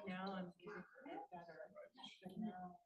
Now I'm getting it better, but now.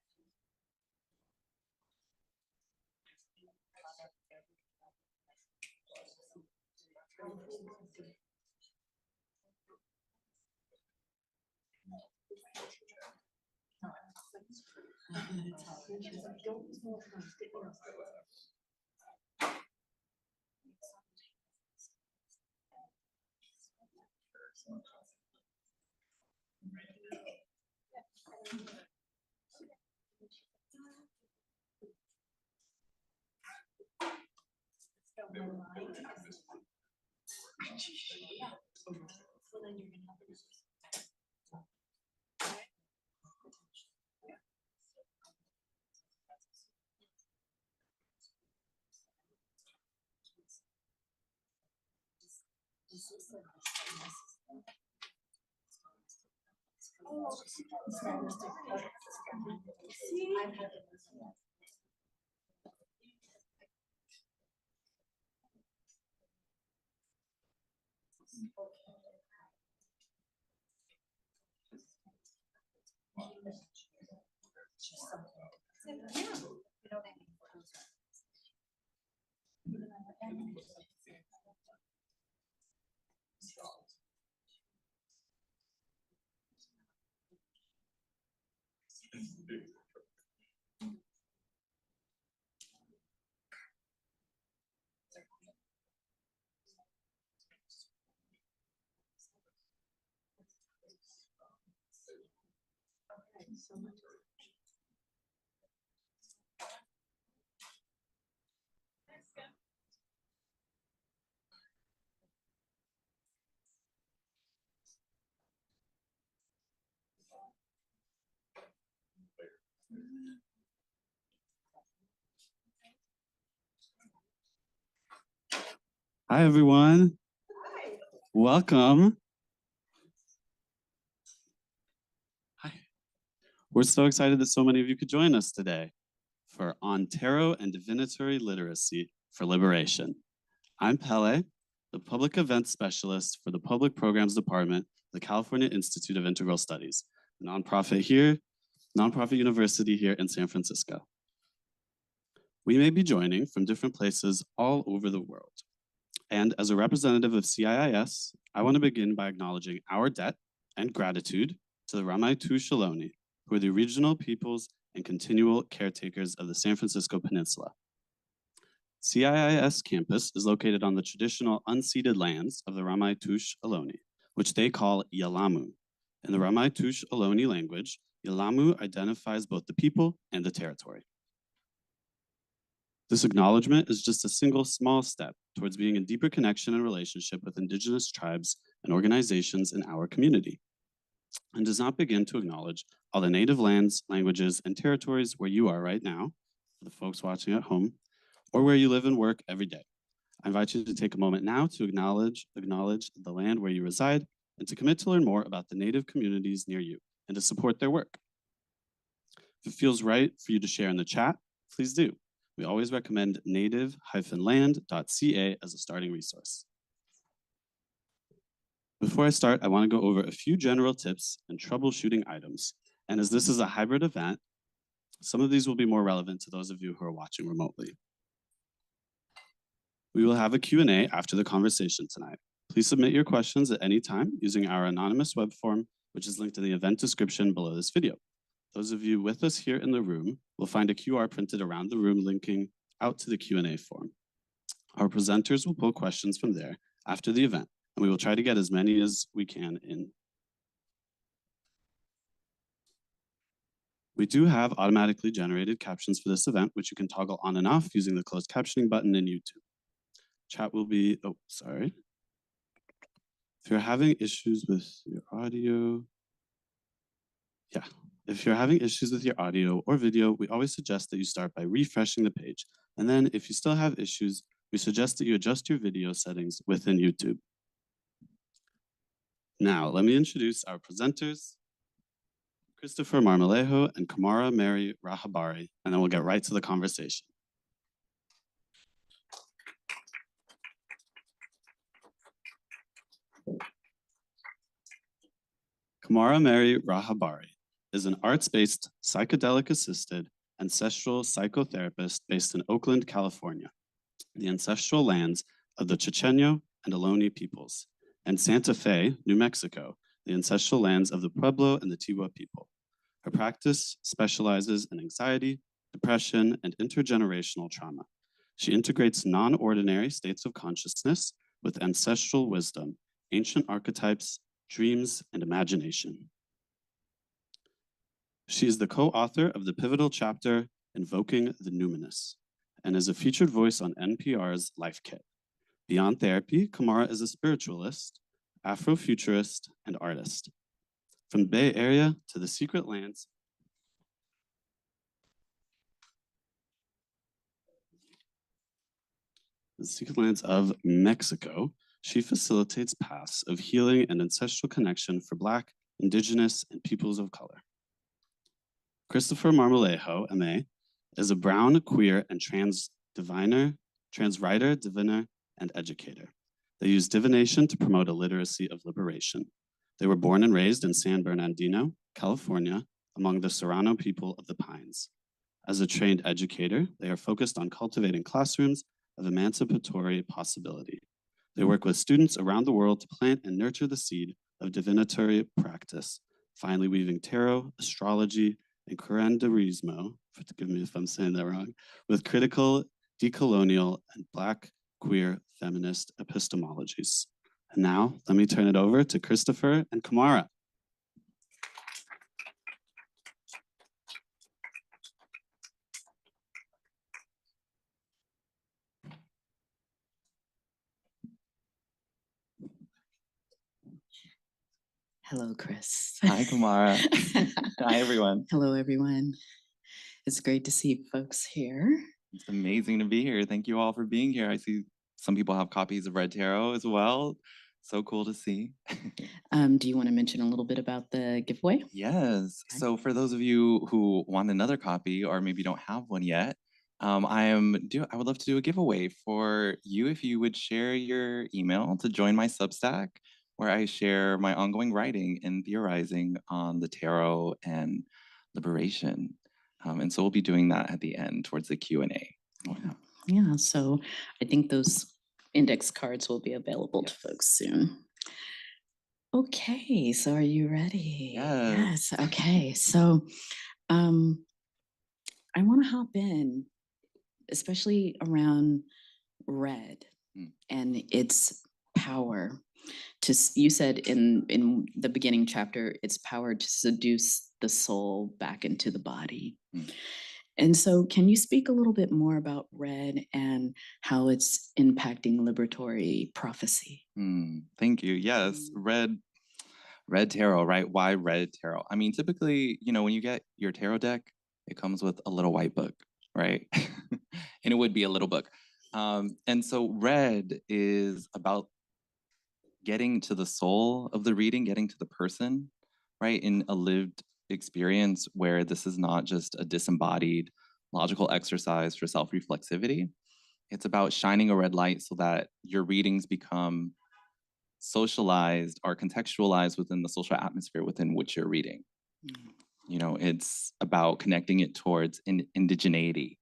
So much. Hi, everyone. Hi. Welcome. Hi. We're so excited that so many of you could join us today for On Tarot and Divinatory Literacy for Liberation. I'm Pele, the Public Events Specialist for the Public Programs Department of the California Institute of Integral Studies, a nonprofit university here in San Francisco. We may be joining from different places all over the world. And as a representative of CIIS, I want to begin by acknowledging our debt and gratitude to the Ramaytush Ohlone, who are the original peoples and continual caretakers of the San Francisco Peninsula. CIIS campus is located on the traditional unceded lands of the Ramaytush Ohlone, which they call Yelamu. In the Ramaytush Ohlone language, Yelamu identifies both the people and the territory. This acknowledgement is just a single small step towards being in deeper connection and relationship with Indigenous tribes and organizations in our community, and does not begin to acknowledge all the native lands, languages, and territories where you are right now, for the folks watching at home, or where you live and work every day. I invite you to take a moment now to acknowledge the land where you reside and to commit to learn more about the native communities near you and to support their work. If it feels right for you to share in the chat, please do. We always recommend native-land.ca as a starting resource. Before I start, I want to go over a few general tips and troubleshooting items. And as this is a hybrid event, some of these will be more relevant to those of you who are watching remotely. We will have a Q&A after the conversation tonight. Please submit your questions at any time using our anonymous web form, which is linked in the event description below this video. Those of you with us here in the room will find a QR printed around the room linking out to the Q&A form. Our presenters will pull questions from there after the event, and we will try to get as many as we can in. We do have automatically generated captions for this event, which you can toggle on and off using the closed captioning button in YouTube. Chat will be, oh, sorry. If you're having issues with your audio, yeah, If you're having issues with your audio or video, we always suggest that you start by refreshing the page. And then if you still have issues, we suggest that you adjust your video settings within YouTube. Now, let me introduce our presenters, Christopher Marmolejo and Camara Meri Rajabari, and then we'll get right to the conversation. Camara Meri Rajabari is an arts-based, psychedelic-assisted, ancestral psychotherapist based in Oakland, California, the ancestral lands of the Chochenyo and Ohlone peoples, and Santa Fe, New Mexico, the ancestral lands of the Pueblo and the Tiwa people. Her practice specializes in anxiety, depression, and intergenerational trauma. She integrates non-ordinary states of consciousness with ancestral wisdom, ancient archetypes, dreams, and imagination. She is the co-author of the pivotal chapter, Invoking the Numinous, and is a featured voice on NPR's Life Kit. Beyond therapy, Camara is a spiritualist, Afrofuturist, and artist. From the Bay Area to the secret lands of Mexico, she facilitates paths of healing and ancestral connection for Black, Indigenous, and peoples of color. Christopher Marmolejo, MA, is a brown, queer, and trans writer, diviner, and educator. They use divination to promote a literacy of liberation. They were born and raised in San Bernardino, California, among the Serrano people of the Pines. As a trained educator, they are focused on cultivating classrooms of emancipatory possibility. They work with students around the world to plant and nurture the seed of divinatory practice, finally weaving tarot, astrology, and curanderismo, forgive me if I'm saying that wrong, with critical, decolonial, and Black, queer, feminist epistemologies. And now, let me turn it over to Christopher and Camara. Hello, Chris. Hi, Camara. Hi, everyone. Hello, everyone. It's great to see folks here. It's amazing to be here. Thank you all for being here. I see some people have copies of Red Tarot as well. So cool to see. Do you want to mention a little bit about the giveaway? Yes. Okay. So for those of you who want another copy or maybe don't have one yet, I would love to do a giveaway for you if you would share your email to join my Substack, where I share my ongoing writing and theorizing on the tarot and liberation. And so we'll be doing that at the end towards the Q&A. Yeah, so I think those index cards will be available to folks soon. Okay, so are you ready? Yes. Okay, so I want to hop in, especially around red and its power. You said in the beginning chapter, its power to seduce the soul back into the body. And so can you speak a little bit more about red and how it's impacting liberatory prophecy? Thank you. Yes, red tarot, right? Why red tarot? I mean, typically, when you get your tarot deck, it comes with a little white book, right? And it would be a little book. And so red is about getting to the soul of the reading, getting to the person, right? In a lived experience where this is not just a disembodied logical exercise for self-reflexivity. It's about shining a red light so that your readings become socialized or contextualized within the social atmosphere within which you're reading. It's about connecting it towards indigeneity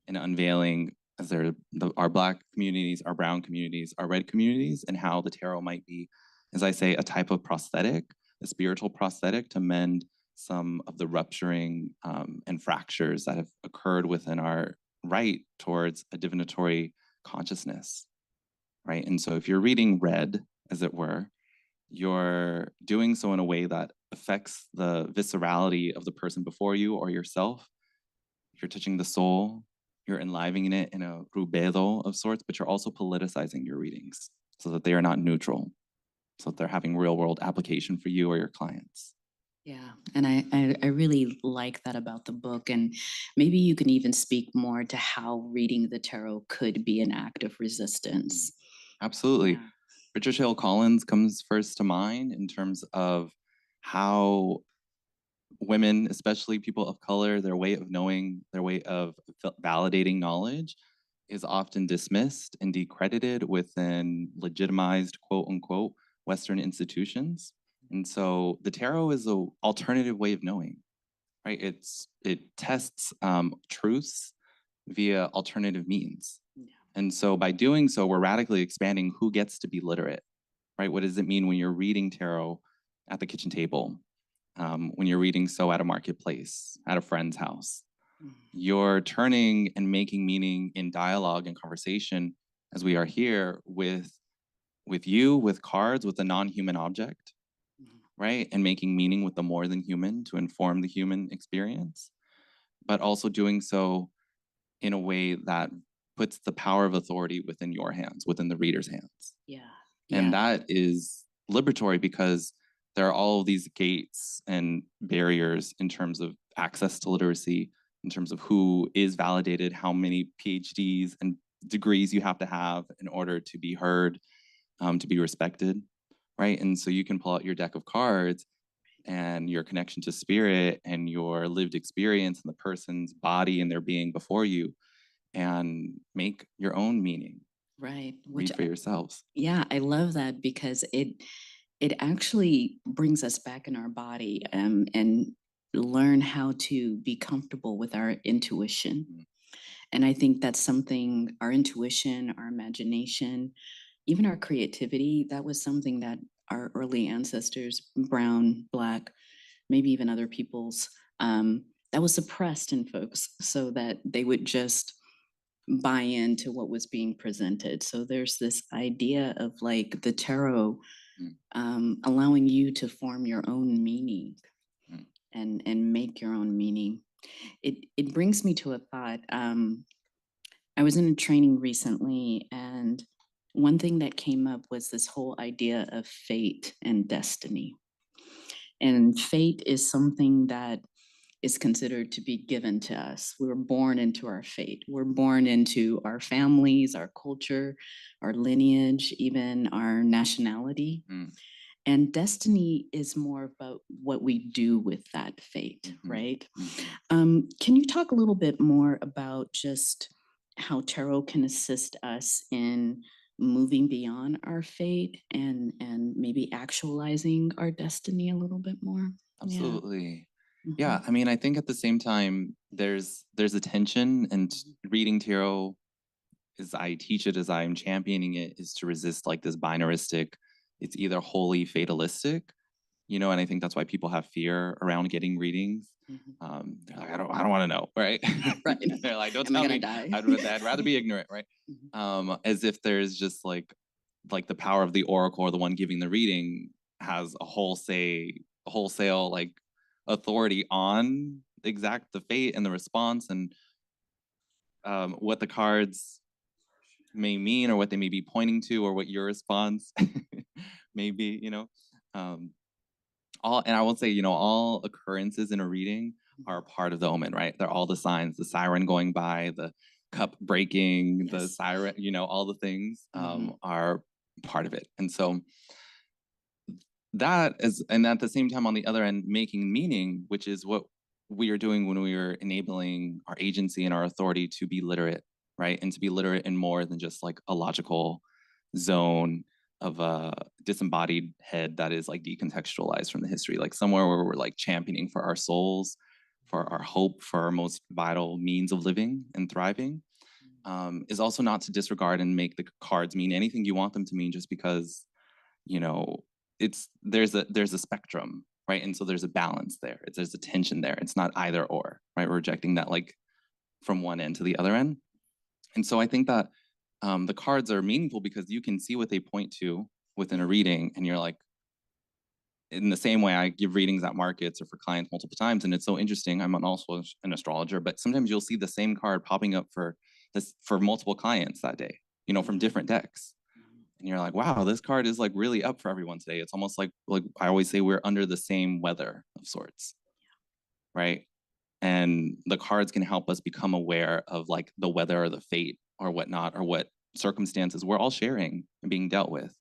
and unveiling our Black communities, our brown communities, our red communities, and how the tarot might be, as I say, a type of prosthetic, a spiritual prosthetic to mend some of the rupturing and fractures that have occurred within our right towards a divinatory consciousness, right? And so if you're reading red, as it were, you're doing so in a way that affects the viscerality of the person before you or yourself. You're touching the soul, you're enlivening it in a rubedo of sorts, but you're also politicizing your readings so that they are not neutral, so that they're having real world application for you or your clients. Yeah, and I really like that about the book. And maybe you can even speak more to how reading the tarot could be an act of resistance. Absolutely. Yeah. Patricia Hill Collins comes first to mind in terms of how women, especially people of color, their way of knowing, their way of validating knowledge is often dismissed and decredited within legitimized, quote unquote, Western institutions. And so the tarot is an alternative way of knowing, right? It tests truths via alternative means. Yeah. And so by doing so, we're radically expanding who gets to be literate, right? What does it mean when you're reading tarot at the kitchen table? When you're reading so at a marketplace, at a friend's house? You're turning and making meaning in dialogue and conversation as we are here with you, with cards, with a non-human object, right? And making meaning with the more than human to inform the human experience, but also doing so in a way that puts the power of authority within your hands, within the reader's hands. Yeah. And that is liberatory because there are all of these gates and barriers in terms of access to literacy, in terms of who is validated, how many PhDs and degrees you have to have in order to be heard, to be respected, right? And so you can pull out your deck of cards and your connection to spirit and your lived experience and the person's body and their being before you and make your own meaning. Right. Read for yourselves. Yeah, I love that because it actually brings us back in our body and learn how to be comfortable with our intuition. And I think that's something, our intuition, our imagination, even our creativity, that was something that our early ancestors, brown, black, maybe even other peoples, that was suppressed in folks so that they would just buy into what was being presented. So there's this idea of like the tarot allowing you to form your own meaning and make your own meaning. It brings me to a thought. I was in a training recently, and one thing that came up was this whole idea of fate and destiny. And fate is something that is considered to be given to us. We're born into our fate. We're born into our families, our culture, our lineage, even our nationality. And destiny is more about what we do with that fate, right? Can you talk a little bit more about just how tarot can assist us in moving beyond our fate and maybe actualizing our destiny a little bit more? Absolutely. Yeah, I mean, I think at the same time, there's a tension, and reading tarot, as I teach it, as I'm championing it, is to resist like this binaristic, it's either wholly fatalistic, you know, and I think that's why people have fear around getting readings. They're like, I don't want to know, right? Right. They're like, don't Am I tell gonna me. die? I'd rather be ignorant, right? As if there's just like the power of the oracle or the one giving the reading has a wholesale like authority on the fate and the response and what the cards may mean or what they may be pointing to or what your response may be, you know. And I will say, you know, all occurrences in a reading are part of the omen, right? They're all the signs, the siren going by, the cup breaking, the siren, you know, all the things are part of it. And so and at the same time, on the other end, making meaning, which is what we are doing when we are enabling our agency and our authority to be literate, right? And to be literate in more than just like a logical zone of a disembodied head that is like decontextualized from the history, like somewhere where we're like championing for our souls, for our hope, for our most vital means of living and thriving, is also not to disregard and make the cards mean anything you want them to mean just because, you know, there's a spectrum, right? And so there's a balance there. There's a tension there. It's not either or, right? We're rejecting that like from one end to the other end. And so I think that the cards are meaningful because you can see what they point to within a reading, and you're like, in the same way I give readings at markets or for clients multiple times, and it's so interesting. I'm also an astrologer, but sometimes you'll see the same card popping up for multiple clients that day, you know, from different decks. and you're like, wow, this card is like really up for everyone today. It's almost like I always say, we're under the same weather of sorts, right? And the cards can help us become aware of like the weather or the fate or whatnot, or what circumstances we're all sharing and being dealt with.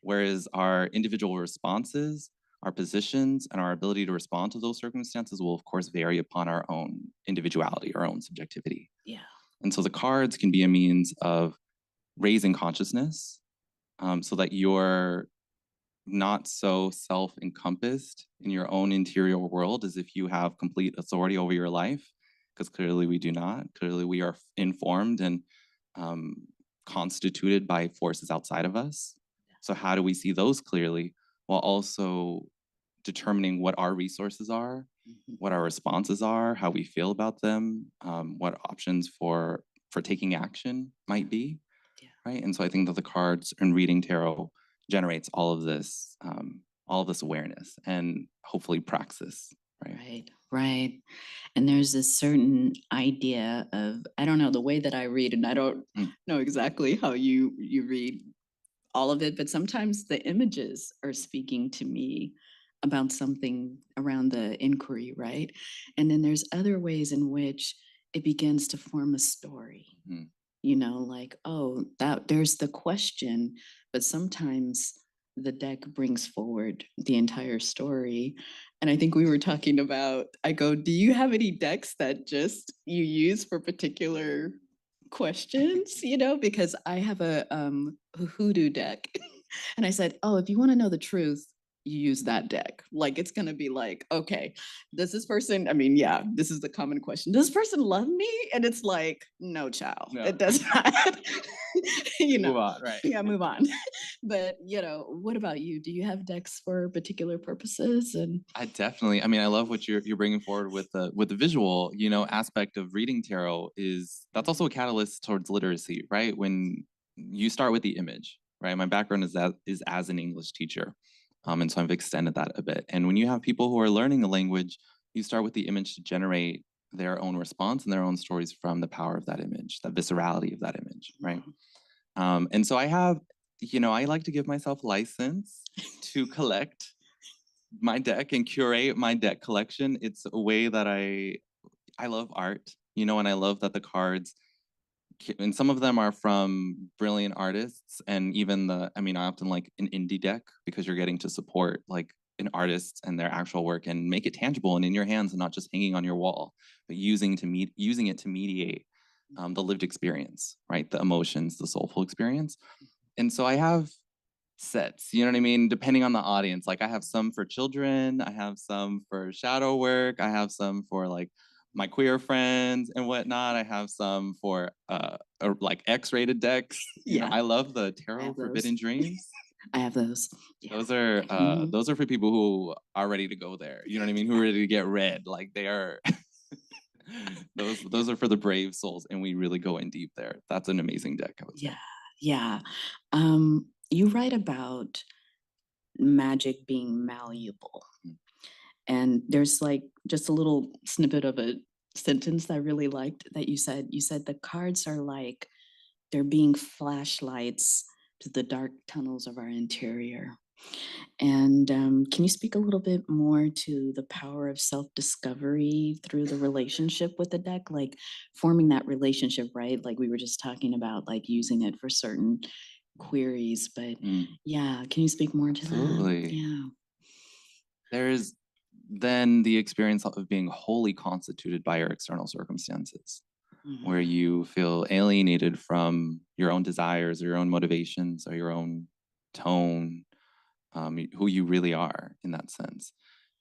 Whereas our individual responses, our positions, and our ability to respond to those circumstances will, of course, vary upon our own individuality, our own subjectivity. Yeah. And so the cards can be a means of raising consciousness, so that you're not so self-encompassed in your own interior world as if you have complete authority over your life, because clearly we do not. Clearly we are informed and constituted by forces outside of us. So how do we see those clearly while also determining what our resources are, what our responses are, how we feel about them, what options for taking action might be, right? And so I think that the cards and reading tarot generates all of this awareness and hopefully praxis, right? Right, right. And there's this certain idea of, I don't know, the way that I read, and I don't know exactly how you read all of it, but sometimes the images are speaking to me about something around the inquiry, right? And then there's other ways in which it begins to form a story. You know, like, oh, that there's the question, but sometimes the deck brings forward the entire story. And I think we were talking about, I go, do you have any decks that just you use for particular questions? You know, because I have a hoodoo deck. And I said, oh, if you want to know the truth, you use that deck. Like, it's going to be like, okay, does this person, I mean, yeah, this is the common question. Does this person love me? And it's like, no, child, No. it does not. You know, Move on, right? yeah, move on. But, you know, what about you? Do you have decks for particular purposes? And I definitely, I mean, I love what you're bringing forward with the visual, you know, aspect of reading tarot. That's also a catalyst towards literacy, right? When you start with the image, right? My background is as an English teacher. And so I've extended that a bit. And when you have people who are learning a language, you start with the image to generate their own response and their own stories from the power of that image, the viscerality of that image, right? And so I have, you know, I like to give myself license to collect my deck and curate my deck collection. It's a way that I love art, you know, and I love that the cards, and some of them are from brilliant artists, and even I often like an indie deck because you're getting to support like an artist and their actual work and make it tangible and in your hands and not just hanging on your wall, but using it to mediate the lived experience, right? The emotions, the soulful experience. And so I have sets, you know what I mean? Depending on the audience, like I have some for children, I have some for shadow work, I have some for like my queer friends and whatnot. I have some for like X-rated decks. You know, I love the Tarot Forbidden Dreams. I have those. Yeah. Those are for people who are ready to go there. You know what I mean? Who are ready to get read. Like they are. those are for the brave souls, and we really go in deep there. That's an amazing deck, I would say. Yeah. You write about magic being malleable. And there's like just a little snippet of a sentence that I really liked that you said. You said the cards are like they're being flashlights to the dark tunnels of our interior. And can you speak a little bit more to the power of self-discovery through the relationship with the deck, like forming that relationship, right? Like we were just talking about, like using it for certain queries, but yeah, can you speak more to that? Absolutely. Yeah. There's then the experience of being wholly constituted by your external circumstances, where you feel alienated from your own desires or your own motivations or your own tone, who you really are in that sense.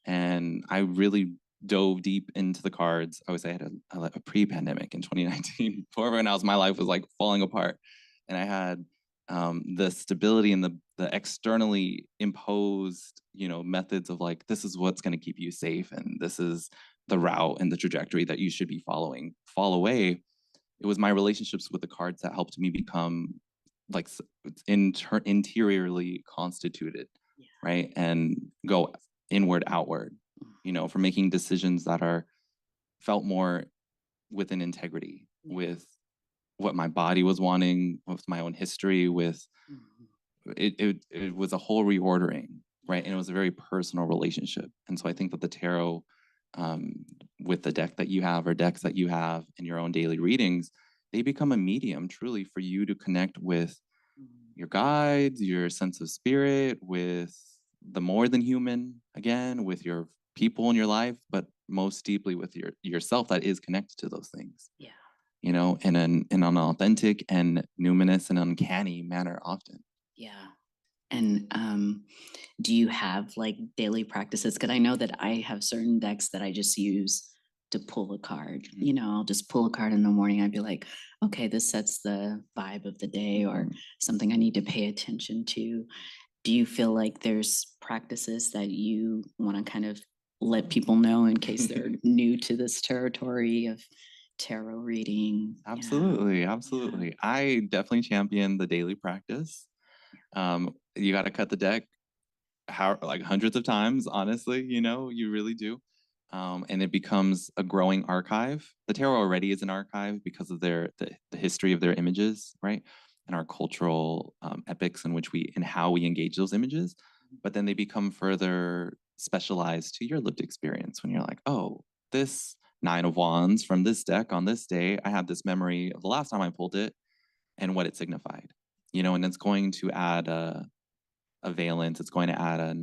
And I really dove deep into the cards. I would say I had a pre-pandemic in 2019. Before everyone else, my life was like falling apart. And I had the stability and the externally imposed, you know, methods of like, this is what's going to keep you safe. And this is the route and the trajectory that you should be following. Fall away. It was my relationships with the cards that helped me become like interiorly constituted, right? And go inward, outward, you know, for making decisions that are felt more within integrity, with what my body was wanting, with my own history, with it was a whole reordering, right? And it was a very personal relationship. And so I think that the tarot, with the deck that you have or decks that you have in your own daily readings, they become a medium truly for you to connect with your guides, your sense of spirit, with the more than human, again, with your people in your life, but most deeply with yourself that is connected to those things. Yeah. You know, in an authentic and numinous and uncanny manner often. Yeah. And do you have like daily practices? Because I know that I have certain decks that I just use to pull a card. Mhm. You know, I'll just pull a card in the morning. I'd be like, okay, this sets the vibe of the day or something I need to pay attention to. Do you feel like there's practices that you want to kind of let people know in case they're new to this territory of tarot reading? Yeah. Absolutely, absolutely. I definitely champion the daily practice. You got to cut the deck like hundreds of times, honestly, you know, you really do. And it becomes a growing archive. The tarot already is an archive because of the history of their images, right? And our cultural epics in which and how we engage those images. But then they become further specialized to your lived experience when you're like, oh, this Nine of Wands from this deck on this day, I have this memory of the last time I pulled it and what it signified, you know, and it's going to add a valence. It's going to add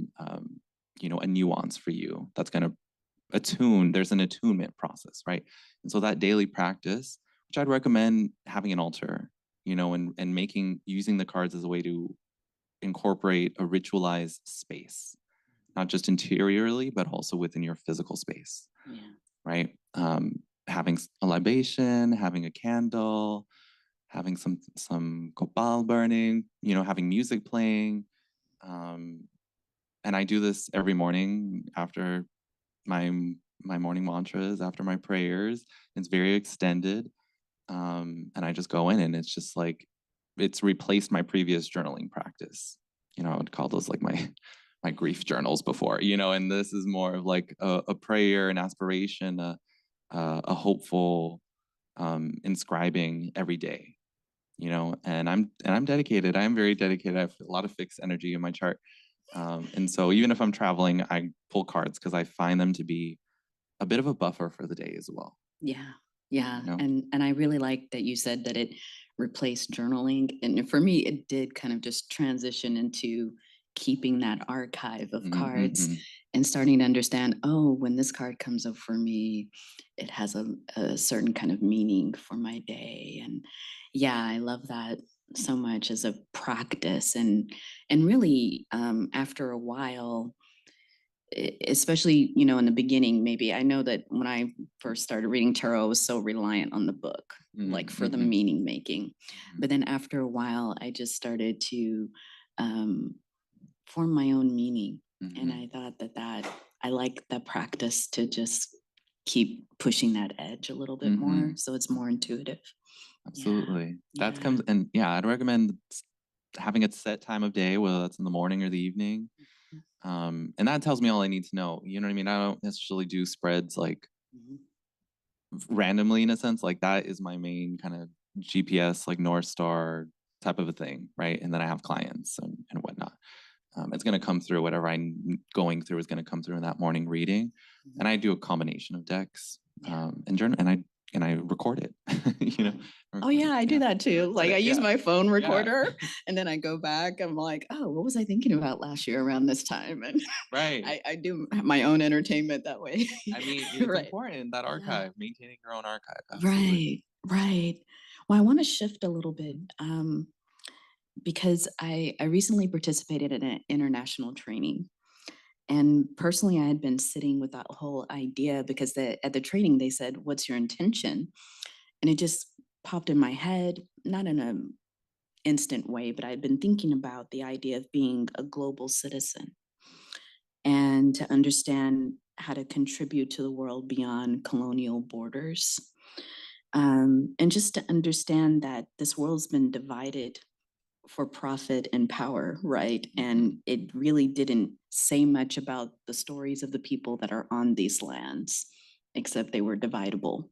you know, a nuance for you. That's going to attune. There's an attunement process, right? And so that daily practice, which I'd recommend having an altar, you know, and using the cards as a way to incorporate a ritualized space, not just interiorly, but also within your physical space, right? Having a libation, having a candle, having some copal burning, you know, having music playing. And I do this every morning after my morning mantras, after my prayers. It's very extended. And I just go in and it's just like, it's replaced my previous journaling practice. You know, I would call those like my grief journals before, you know, and this is more of like a prayer, an aspiration, a hopeful inscribing every day, you know, and I'm dedicated. I'm very dedicated. I have a lot of fixed energy in my chart. And so even if I'm traveling, I pull cards because I find them to be a bit of a buffer for the day as well. Yeah. Yeah. You know? And I really like that you said that it replaced journaling. And for me, it did kind of just transition into keeping that archive of cards and starting to understand, oh, when this card comes up for me, it has a certain kind of meaning for my day. And yeah, I love that so much as a practice. And really, after a while, especially, you know, in the beginning, maybe I know that when I first started reading tarot, I was so reliant on the book, like for the meaning making. But then after a while, I just started to form my own meaning. And I thought that I like the practice to just keep pushing that edge a little bit more. So it's more intuitive. Absolutely. Yeah. That comes, and yeah, I'd recommend having a set time of day, whether that's in the morning or the evening. And that tells me all I need to know. You know what I mean? I don't necessarily do spreads like randomly in a sense. Like that is my main kind of GPS, like North Star type of a thing, right? And then I have clients and whatnot. It's going to come through whatever I'm going through is going to come through in that morning reading. And I do a combination of decks and journal, and I record it. You know. Oh yeah, I do that too. Like I use my phone recorder Yeah. and then I go back. I'm like, oh, what was I thinking about last year around this time? And Right. I do my own entertainment that way. I mean, it's Right. important, that archive, maintaining your own archive. Absolutely. Right. Well, I want to shift a little bit because I recently participated in an international training. And personally, I had been sitting with that whole idea because at the training, they said, what's your intention? And it just popped in my head, not in an instant way, but I'd been thinking about the idea of being a global citizen and to understand how to contribute to the world beyond colonial borders. And just to understand that this world's been divided for profit and power, right? And it really didn't say much about the stories of the people that are on these lands, except they were dividable.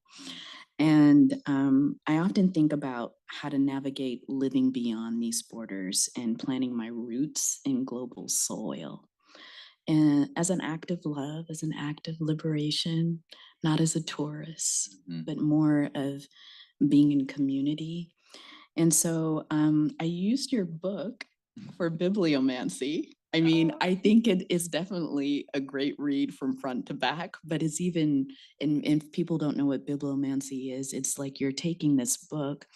And I often think about how to navigate living beyond these borders and planting my roots in global soil. And as an act of love, as an act of liberation, not as a tourist, Mhm. but more of being in community. And so I used your book for bibliomancy. I mean, I think it is definitely a great read from front to back, but it's even, and if people don't know what bibliomancy is, it's like you're taking this book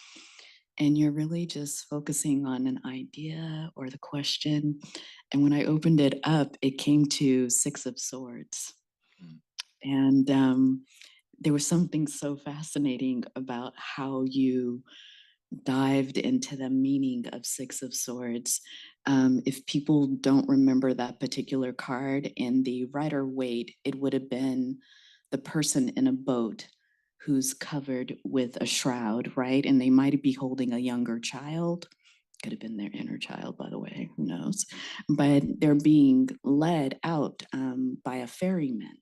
and you're really just focusing on an idea or the question. And when I opened it up, it came to Six of Swords. Mm. And there was something so fascinating about how you dived into the meaning of Six of Swords. If people don't remember that particular card in the Rider Waite, it would have been the person in a boat who's covered with a shroud, right? And they might be holding a younger child. Could have been their inner child, by the way, who knows? But they're being led out by a ferryman.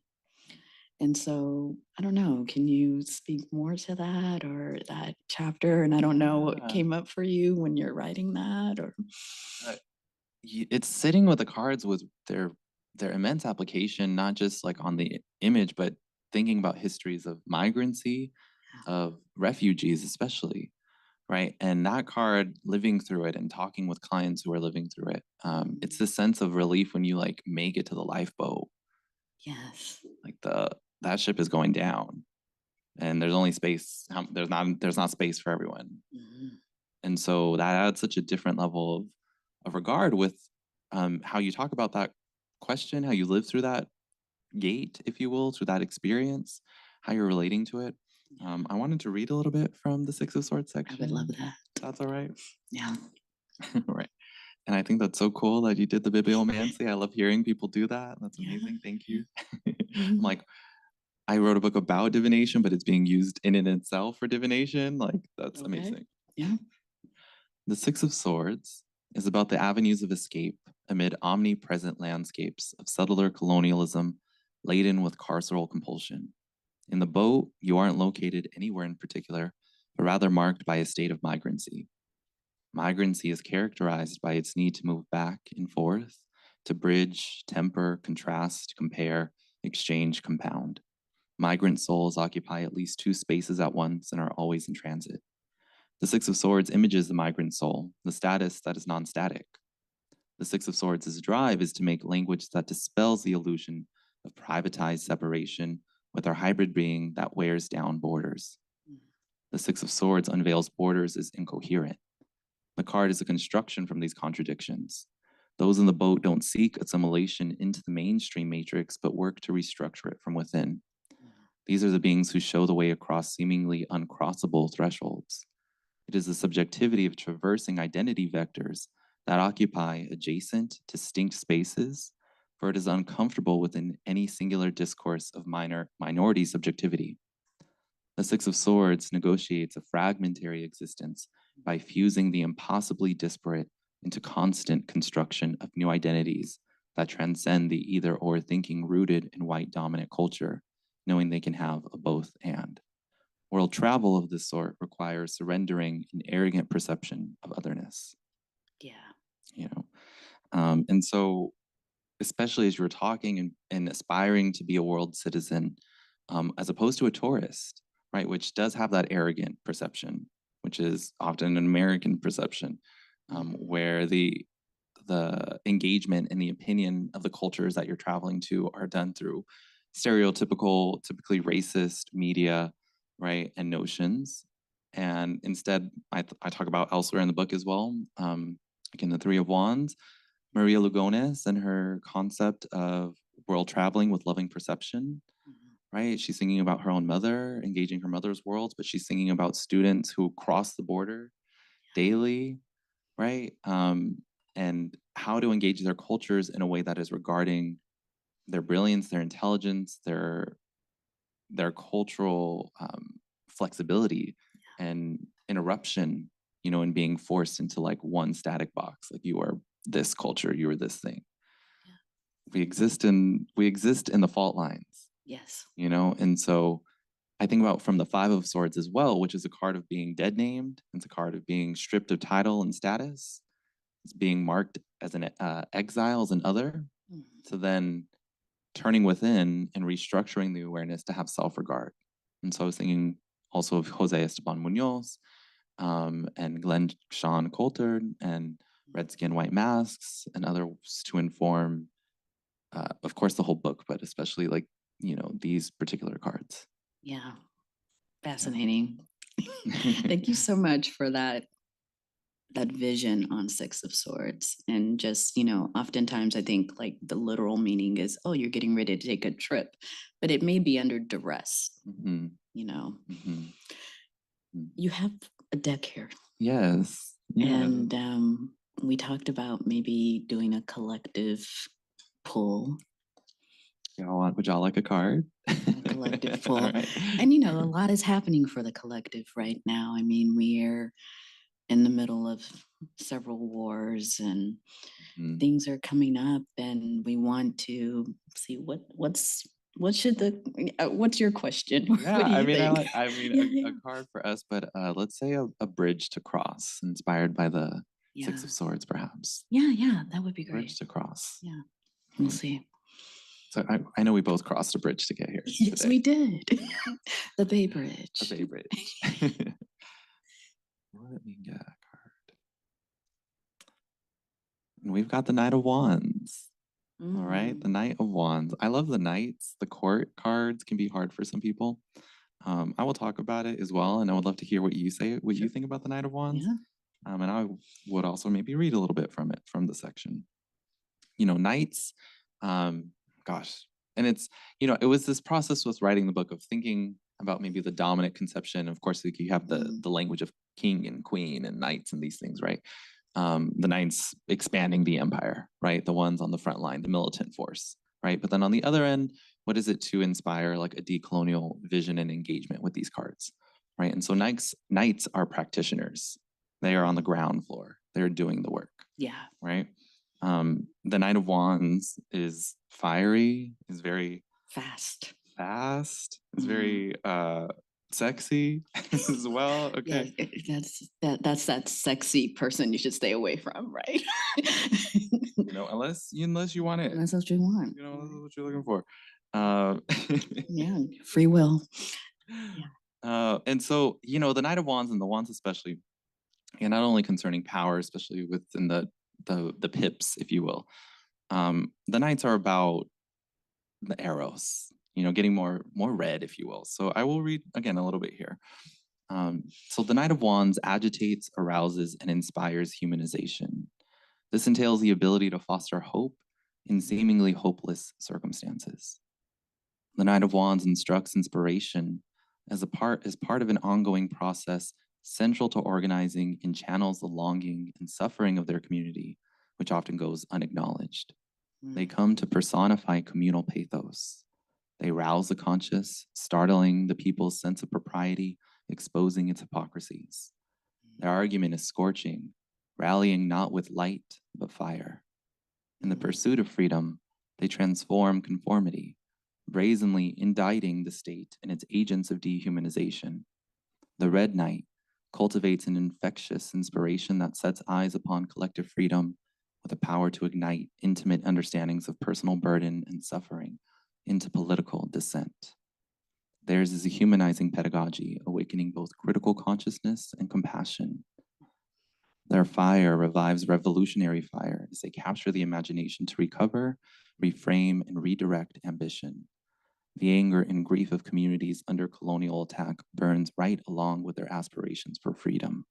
And so I don't know, can you speak more to that or that chapter? And I don't know what Yeah. came up for you when you're writing that or It's sitting with the cards with their immense application, not just like on the image, but thinking about histories of migrancy, of refugees, especially, right? And that card, living through it and talking with clients who are living through it, it's this sense of relief when you like make it to the lifeboat, yes. like that ship is going down, and there's only space. There's not space for everyone. Mhm. And so that adds such a different level of regard with how you talk about that question, how you live through that gate, if you will, through that experience, how you're relating to it. I wanted to read a little bit from the Six of Swords I section. would love that. That's all right. Yeah. Right. And I think that's so cool that you did the bibliomancy. I love hearing people do that. That's Yeah. amazing. Thank you. Mhm. I'm like, I wrote a book about divination, but it's being used in and itself for divination. Like, that's Okay. amazing. Yeah. The Six of Swords is about the avenues of escape amid omnipresent landscapes of subtler colonialism laden with carceral compulsion. In the boat, you aren't located anywhere in particular, but rather marked by a state of migrancy. Migrancy is characterized by its need to move back and forth, to bridge, temper, contrast, compare, exchange, compound. Migrant souls occupy at least two spaces at once and are always in transit. The Six of Swords images the migrant soul, the status that is non-static. The Six of Swords' drive is to make language that dispels the illusion of privatized separation with our hybrid being that wears down borders. The Six of Swords unveils borders as incoherent. The card is a construction from these contradictions. Those in the boat don't seek assimilation into the mainstream matrix, but work to restructure it from within. These are the beings who show the way across seemingly uncrossable thresholds. It is the subjectivity of traversing identity vectors that occupy adjacent, distinct spaces, for it is uncomfortable within any singular discourse of minority subjectivity. The Six of Swords negotiates a fragmentary existence by fusing the impossibly disparate into constant construction of new identities that transcend the either-or thinking rooted in white dominant culture, knowing they can have a both and. World travel of this sort requires surrendering an arrogant perception of otherness. Yeah. You know, and so especially as you were talking and aspiring to be a world citizen, as opposed to a tourist, right, which does have that arrogant perception, which is often an American perception, where the engagement and the opinion of the cultures that you're traveling to are done through stereotypical, typically racist media, right, and notions. And instead, I talk about elsewhere in the book as well, like in the Three of Wands, Maria Lugones and her concept of world traveling with loving perception, right? She's thinking about her own mother, engaging her mother's worlds, but she's thinking about students who cross the border daily, right? And how to engage their cultures in a way that is regarding their brilliance, their intelligence, their cultural flexibility and interruption, you know, and being forced into like one static box, like you are this culture, you are this thing. Yeah. We exist in the fault lines, Yes. you know, and so I think about from the Five of Swords as well, which is a card of being dead named. It's a card of being stripped of title and status. It's being marked as an exile, as an other. So then turning within and restructuring the awareness to have self-regard. And so I was thinking also of Jose Esteban Munoz and Glenn Sean Coulter and Red Skin, White Masks and others to inform, of course, the whole book, but especially like, you know, these particular cards. Yeah. Fascinating. Thank you so much for that vision on Six of Swords. And just, you know, oftentimes I think like the literal meaning is, oh, you're getting ready to take a trip, but it may be under duress, you know. You have a deck here. Yes. And we talked about maybe doing a collective pull. Would y'all like a card? Collective pull. All right. And, you know, a lot is happening for the collective right now. I mean, we're in the middle of several wars and things are coming up, and we want to see what's your question? Yeah, What do you think? A card for us, but let's say a bridge to cross, inspired by the Six of Swords, perhaps. Yeah, that would be great. Bridge to cross. Yeah, we'll see. So I know we both crossed a bridge to get here. Yes, today. we did. The Bay Bridge. The Bay Bridge. Let me get a card. And we've got the Knight of Wands. All right, the Knight of Wands. I love the Knights. The court cards can be hard for some people. I will talk about it as well, and I would love to hear what you say, what you think about the Knight of Wands. Yeah. And I would also maybe read a little bit from it, from the section. You know, Knights, gosh, and it's, you know, it was this process with writing the book of thinking about maybe the dominant conception. Of course, like you have the language of king and queen and knights and these things, right? The knights expanding the empire, right? The ones on the front line, the militant force, right? But then on the other end, what is it to inspire like a decolonial vision and engagement with these cards, right? And so knights are practitioners. They are on the ground floor. They're doing the work. Yeah. Right? The Knight of Wands is fiery, is very fast, is very sexy as well. Okay. Yeah, that's that sexy person you should stay away from, right? You know, unless you want it. That's what you want. You know, that's what you're looking for. Yeah, free will. And so, you know, the Knight of Wands and the Wands especially, and not only concerning power, especially within the pips, if you will. The Knights are about the arrows, you know, getting more red, if you will. So I will read again a little bit here. So the Knight of Wands agitates, arouses, and inspires humanization. This entails the ability to foster hope in seemingly hopeless circumstances. The Knight of Wands instructs inspiration as part of an ongoing process central to organizing and channels the longing and suffering of their community, which often goes unacknowledged. They come to personify communal pathos. They rouse the conscious, startling the people's sense of propriety, exposing its hypocrisies. Their argument is scorching, rallying not with light, but fire. In the pursuit of freedom, they transform conformity, brazenly indicting the state and its agents of dehumanization. The Red Knight cultivates an infectious inspiration that sets eyes upon collective freedom with the power to ignite intimate understandings of personal burden and suffering into political dissent. Theirs is a humanizing pedagogy, awakening both critical consciousness and compassion. Their fire revives revolutionary fire as they capture the imagination to recover, reframe, and redirect ambition. The anger and grief of communities under colonial attack burns right along with their aspirations for freedom.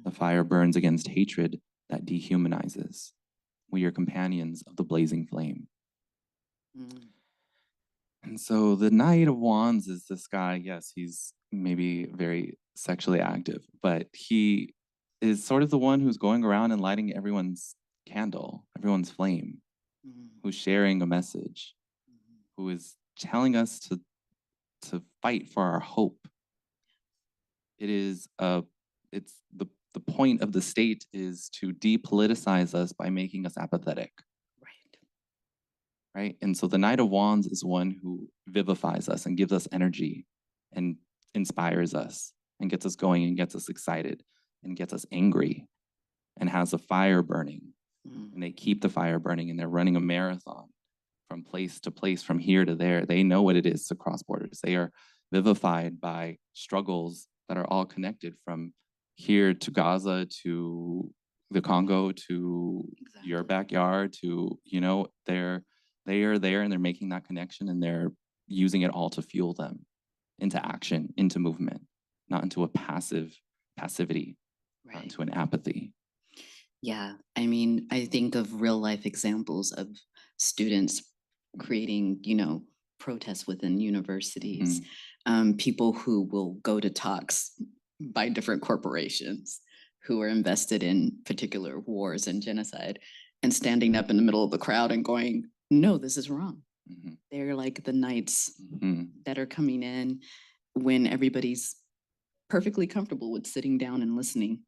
The fire burns against hatred that dehumanizes. We are companions of the blazing flame. And so the Knight of Wands is this guy, yes, he's maybe very sexually active, but he is sort of the one who's going around and lighting everyone's candle, everyone's flame, who's sharing a message, who is telling us to fight for our hope. It's the point of the state is to depoliticize us by making us apathetic. Right? And so the Knight of Wands is one who vivifies us and gives us energy and inspires us and gets us going and gets us excited and gets us angry and has a fire burning. And they keep the fire burning and they're running a marathon from place to place, from here to there. They know what it is to cross borders. They are vivified by struggles that are all connected, from here to Gaza to the Congo to your backyard to, they are there and they're making that connection and they're using it all to fuel them into action, into movement, not into a passivity, not Right. into an apathy. Yeah. I mean, I think of real life examples of students creating, protests within universities, people who will go to talks by different corporations who are invested in particular wars and genocide and standing up in the middle of the crowd and going, no, this is wrong. They're like the knights that are coming in when everybody's perfectly comfortable with sitting down and listening.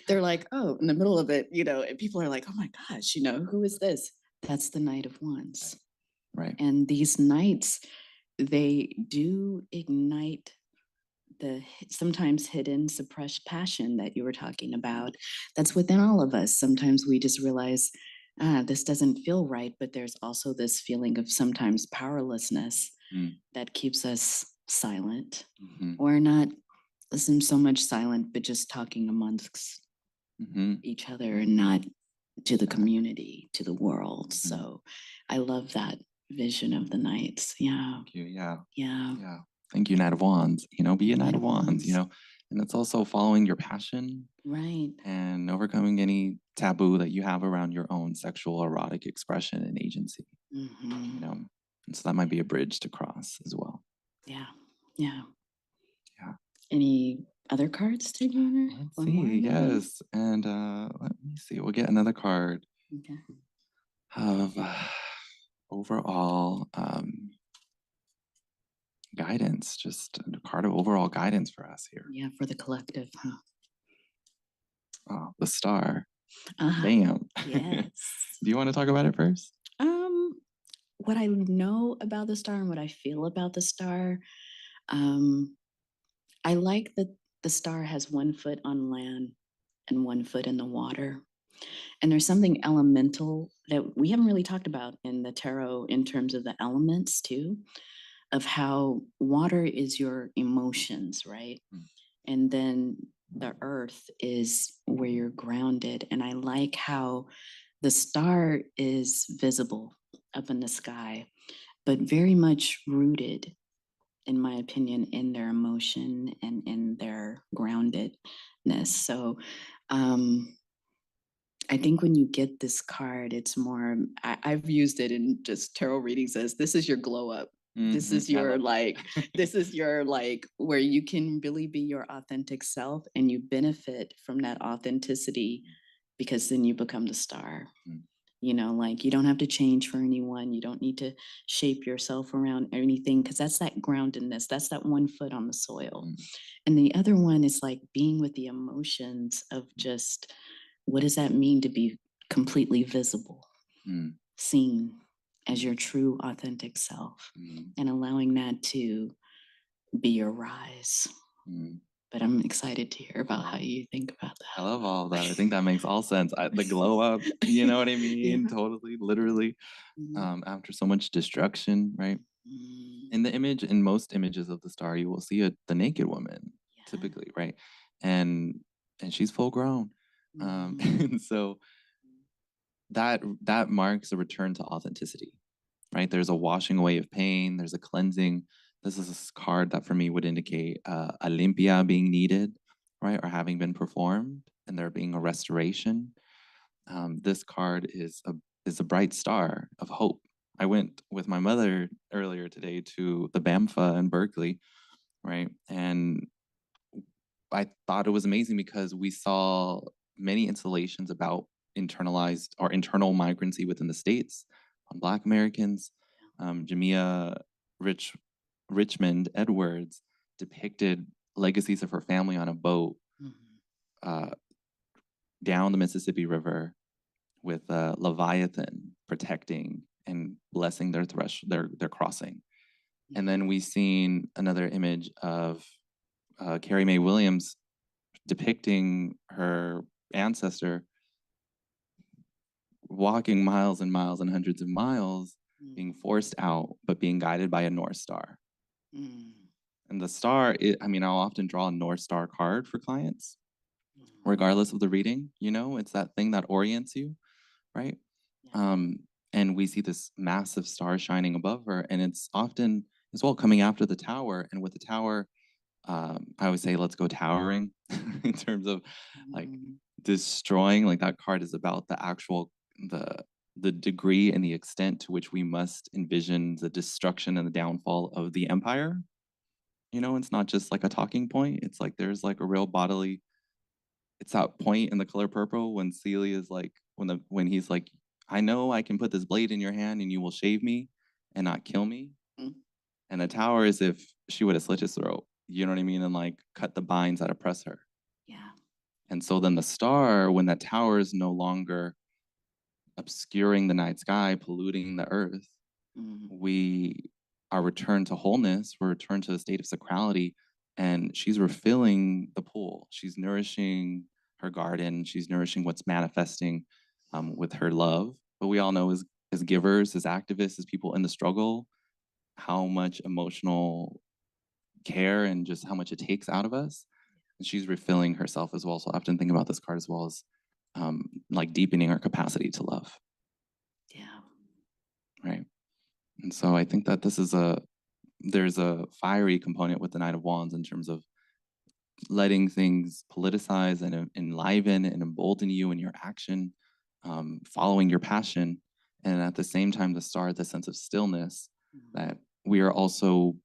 They're like, oh, in the middle of it, and people are like, oh my gosh, who is this? That's the Knight of Wands. Right. And these knights, they do ignite the sometimes hidden, suppressed passion that you were talking about. That's within all of us. Sometimes we just realize, this doesn't feel right, but there's also this feeling of sometimes powerlessness that keeps us silent, or not so much silent, but just talking amongst each other and not to the community, to the world. So I love that vision of the knights. Yeah. Thank you. Yeah. Yeah. Yeah. Thank you, Knight of Wands. Be a Knight of Wands, and it's also following your passion. Right. And overcoming any taboo that you have around your own sexual erotic expression and agency. And so that might be a bridge to cross as well. Yeah. Yeah. Yeah. Any other cards to you? Let's see. Yes. And let me see. We'll get another card Okay. of overall guidance. Just a card of overall guidance for us here. Yeah, for the collective, huh? Oh, the star. Uh-huh. Bam. Yes. Do you want to talk about it first? What I know about the star and what I feel about the star, I like that the star has 1 foot on land and 1 foot in the water. And there's something elemental that we haven't really talked about in the tarot in terms of the elements too, of how water is your emotions, right? And then the earth is where you're grounded. And I like how the star is visible up in the sky, but very much rooted, in my opinion, in their emotion and in their groundedness. So I think when you get this card, it's more, I've used it in just tarot readings as this is your glow up. This is your this is your where you can really be your authentic self and you benefit from that authenticity because then you become the star. You don't have to change for anyone. You don't need to shape yourself around anything because that's that groundedness. That's that 1 foot on the soil. And the other one is like being with the emotions of just, what does that mean to be completely visible, seen as your true authentic self, and allowing that to be your rise. But I'm excited to hear about how you think about that. I love all of that. I think that makes all sense. The glow up, you know what I mean? Yeah. Totally, literally. After so much destruction, right? In the image, in most images of the star, you will see the naked woman, typically, right? And she's full grown. And so that marks a return to authenticity, right? There's a washing away of pain. There's a cleansing. This is a card that for me would indicate a limpia being needed, right? Or having been performed and there being a restoration. This card is a bright star of hope. I went with my mother earlier today to the BAMFA in Berkeley, right? And I thought it was amazing because we saw many installations about internalized or internal migrancy within the States on Black Americans. Jamia Richmond Edwards depicted legacies of her family on a boat down the Mississippi River with Leviathan protecting and blessing their crossing. And then we seen another image of Carrie Mae Williams depicting her ancestor walking miles and miles and hundreds of miles, being forced out, but being guided by a North Star. And the star, I mean, I'll often draw a North Star card for clients, regardless of the reading, you know, it's that thing that orients you, right? And we see this massive star shining above her, and it's often as well coming after the tower. And with the tower, I would say let's go towering in terms of like destroying. Like that card is about the actual the degree and the extent to which we must envision the destruction and the downfall of the empire. You know, it's not just like a talking point. It's like there's like a real bodily. It's that point in the color purple when Celia is like when he's like, I know I can put this blade in your hand and you will shave me and not kill me. And the tower is if she would have slit his throat, you know what I mean? And like cut the binds that oppress her. Yeah. And so then the star, when that tower is no longer obscuring the night sky, polluting the earth, we are returned to wholeness, we're returned to a state of sacrality, and she's refilling the pool. She's nourishing her garden. She's nourishing what's manifesting with her love. But we all know as givers, as activists, as people in the struggle, how much emotional care and just how much it takes out of us. And she's refilling herself as well. So I often think about this card as well as like deepening our capacity to love. Yeah. Right. And so I think that there's a fiery component with the Knight of Wands in terms of letting things politicize and enliven and embolden you in your action, following your passion. And at the same time, the star, the sense of stillness that we are also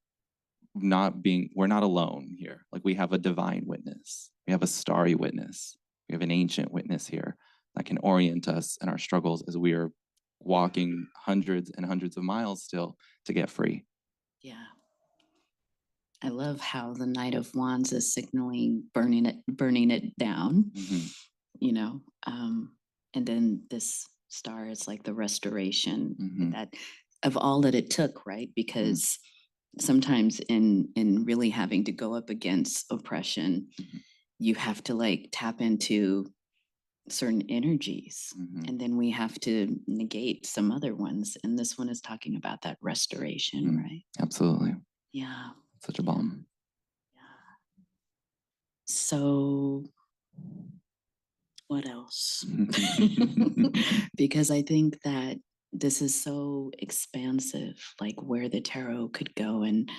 we're not alone here. Like we have a divine witness. We have a starry witness. We have an ancient witness here that can orient us in our struggles as we are walking hundreds and hundreds of miles still to get free. Yeah. I love how the Knight of Wands is signaling burning it down, you know, and then this star is like the restoration that of all that it took, right? Because sometimes in really having to go up against oppression, you have to like tap into certain energies, and then we have to negate some other ones. And this one is talking about that restoration, right? Absolutely. Yeah. Such a bomb. Yeah. So what else? Because I think that this is so expansive, like where the tarot could go, and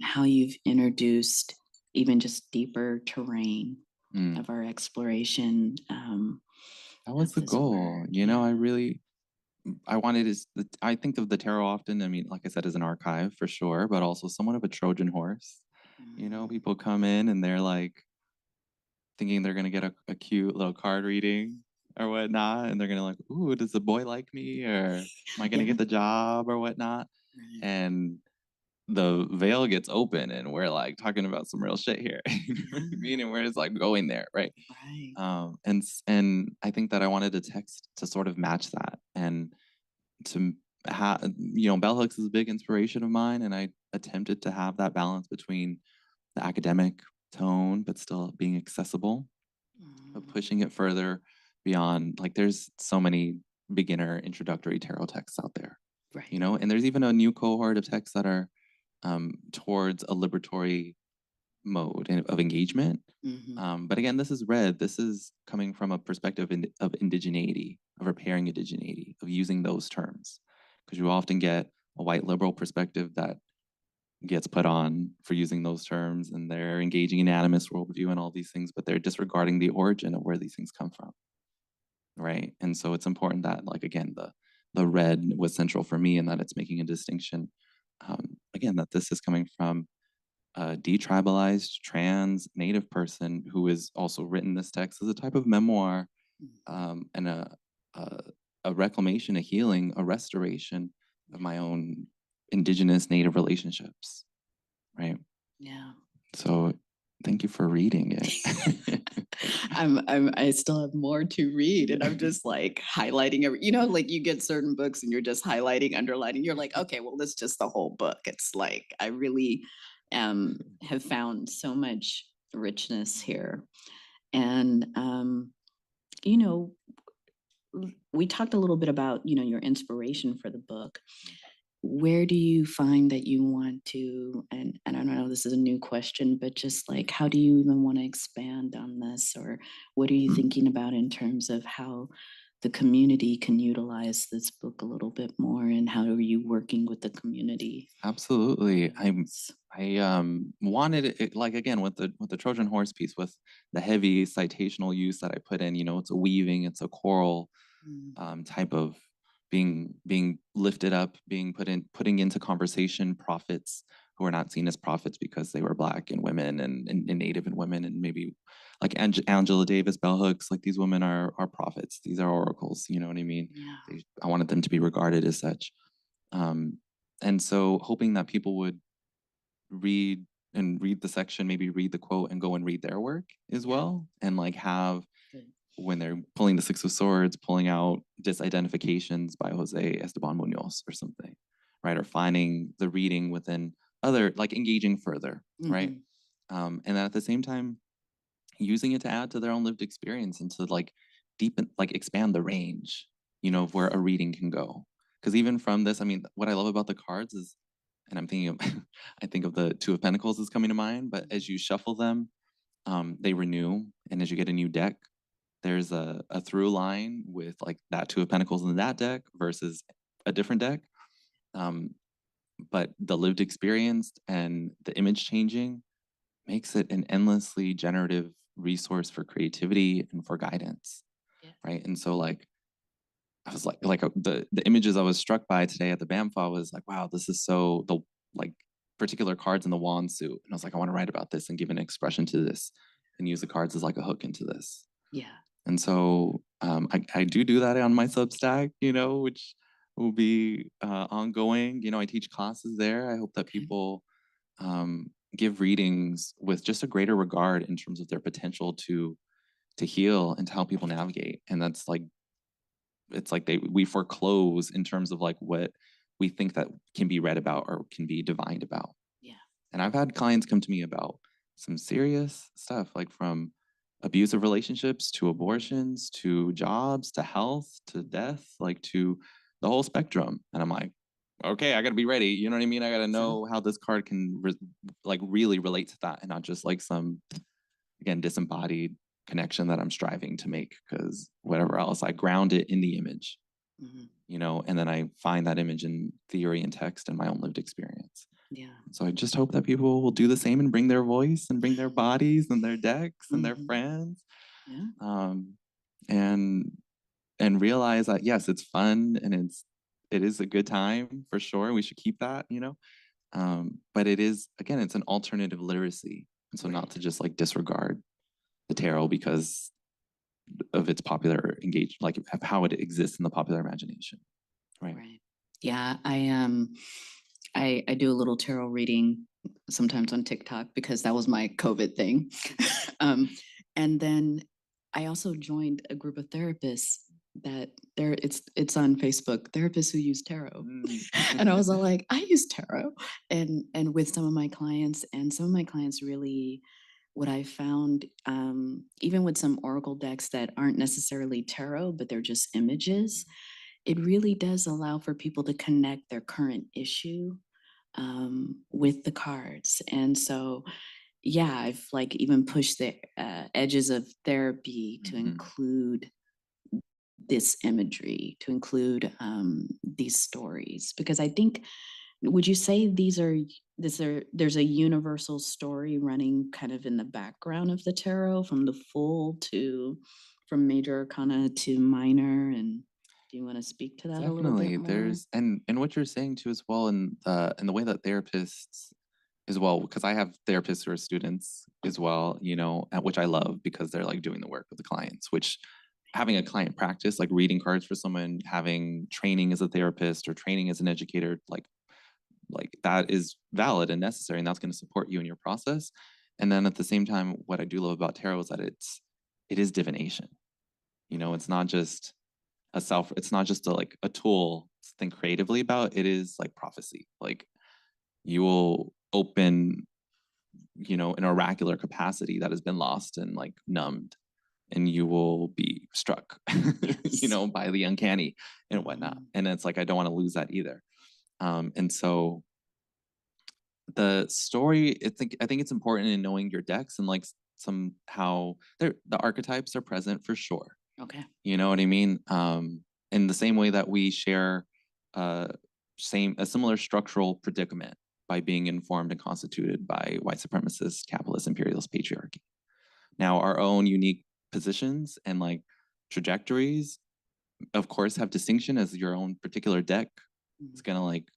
how you've introduced even just deeper terrain of our exploration. That was the this goal. work. You know, I wanted I think of the tarot often, I mean, like I said, as an archive for sure, but also somewhat of a Trojan horse. You know, people come in and they're like thinking they're gonna get a cute little card reading or whatnot, and they're gonna like, ooh, does the boy like me, or am I gonna get the job or whatnot? And the veil gets open and we're like talking about some real shit here. You know what I mean? And we're just like going there, right? And I think that I wanted a text to sort of match that, and to have, you know, bell hooks is a big inspiration of mine, and I attempted to have that balance between the academic tone but still being accessible, but pushing it further beyond. Like there's so many beginner introductory tarot texts out there, Right. you know, and there's even a new cohort of texts that are towards a liberatory mode of engagement. But again, this is red. This is coming from a perspective of indigeneity, of repairing indigeneity, of using those terms. Because you often get a white liberal perspective that gets put on for using those terms, and they're engaging in animist worldview and all these things, but they're disregarding the origin of where these things come from, right? And so it's important that, like, again, the red was central for me, and that it's making a distinction. Again, that this is coming from a detribalized trans native person who has also written this text as a type of memoir, and a reclamation, a healing, a restoration of my own indigenous native relationships, right? Yeah. So thank you for reading it. I still have more to read, and I'm just like highlighting like you get certain books and you're just highlighting, underlining. You're like, okay, well, that's just the whole book. It's like I really have found so much richness here, and you know, we talked a little bit about your inspiration for the book. Where do you find that you want to, and I don't know, this is a new question, but just like, how do you even want to expand on this? Or what are you thinking about in terms of how the community can utilize this book a little bit more? And how are you working with the community? Absolutely. I wanted it, like, again, with the Trojan horse piece, with the heavy citational use that I put in, it's a weaving, it's a choral type of being lifted up, putting into conversation prophets who are not seen as prophets because they were Black and women and Native and women, and maybe like Angela Davis, bell hooks, like these women are prophets. These are oracles. You know what I mean? Yeah. I wanted them to be regarded as such. And so hoping that people would read the section, maybe read the quote and go and read their work as well, and like have, Good. when they're pulling the Six of Swords, pulling out Disidentifications by Jose Esteban Munoz or something, right? Or finding the reading within other, like engaging further, right? And then at the same time, using it to add to their own lived experience and to like deepen, like expand the range, of where a reading can go. Because even from this, I mean, what I love about the cards is, and I'm thinking of, I think of the Two of Pentacles is coming to mind, but as you shuffle them, they renew. And as you get a new deck, there's a through line with like that Two of Pentacles in that deck versus a different deck. But the lived experience and the image changing makes it an endlessly generative resource for creativity and for guidance. Yeah. Right. And so like, I was like the images I was struck by today at the BAMFA was like, wow, this is so, the like particular cards in the wand suit. And I was like, I want to write about this and give an expression to this and use the cards as like a hook into this. Yeah. And so I do that on my Substack, which will be ongoing. I teach classes there. I hope that people give readings with just a greater regard in terms of their potential to heal and to help people navigate. And that's like, it's like we foreclose in terms of like what we think that can be read about or can be divined about. Yeah. And I've had clients come to me about some serious stuff, like from abusive relationships to abortions to jobs to health to death, like to the whole spectrum. And I'm like, okay, I got to be ready. You know what I mean? I got to know how this card can like really relate to that and not just like some, again, disembodied connection that I'm striving to make, because whatever else, I ground it in the image, and then I find that image in theory and text and my own lived experience. Yeah. So I just hope that people will do the same and bring their voice and bring their bodies and their decks and their friends. Yeah. And realize that yes, it's fun and it is a good time for sure. We should keep that, but it is, again, it's an alternative literacy. And so not to just like disregard the tarot because of its popular like how it exists in the popular imagination. Right. Yeah. I do a little tarot reading sometimes on TikTok because that was my COVID thing. And then I also joined a group of therapists that it's on Facebook, therapists who use tarot. And I was all like, I use tarot and with some of my clients, and some of my clients really, what I found, even with some oracle decks that aren't necessarily tarot, but they're just images, it really does allow for people to connect their current issue with the cards. And so, yeah, I've like even pushed the edges of therapy to include this imagery, to include these stories, because I think, would you say there's a universal story running kind of in the background of the tarot, from the full to from major arcana to minor? And do you want to speak to that a little bit more? There's and what you're saying too as well, in the way that therapists as well, because I have therapists who are students as well, which I love because they're like doing the work with the clients, which having a client practice, like reading cards for someone, having training as a therapist or training as an educator, like that is valid and necessary, and that's going to support you in your process. And then at the same time, what I do love about tarot is that it is divination. You know, it's not just it's not just a tool to think creatively about. It is like prophecy. Like you will open, you know, an oracular capacity that has been lost and like numbed, and you will be struck, you know, by the uncanny and whatnot. And it's like, I don't want to lose that either. And so the story, I think it's important in knowing your decks and like somehow the archetypes are present for sure. Okay. You know what I mean? In the same way that we share a similar structural predicament by being informed and constituted by white supremacist, capitalist, imperialist patriarchy. Now, our own unique positions and like trajectories, of course, have distinction as your own particular deck. It's gonna like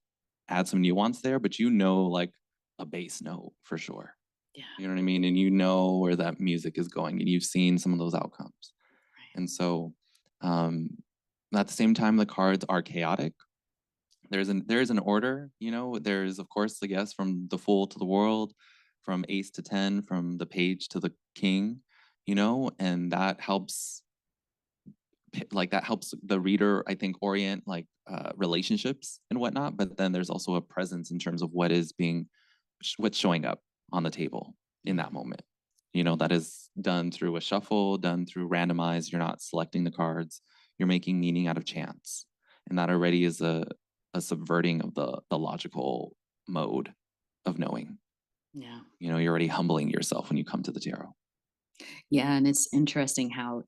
add some nuance there, but you know, like a bass note for sure. Yeah. You know what I mean? And you know where that music is going, and you've seen some of those outcomes. Right. And so, at the same time, the cards are chaotic. There is an order, you know. There's, of course, I guess, from the Fool to the World, from Ace to 10, from the Page to the King, you know, and that helps the reader, I think, orient like relationships and whatnot. But then there's also a presence in terms of what's showing up on the table in that moment. You know, that is done through a shuffle, done through randomized. You're not selecting the cards. You're making meaning out of chance, and that already is a subverting of the logical mode of knowing. Yeah. You know, you're already humbling yourself when you come to the tarot. Yeah, and it's interesting how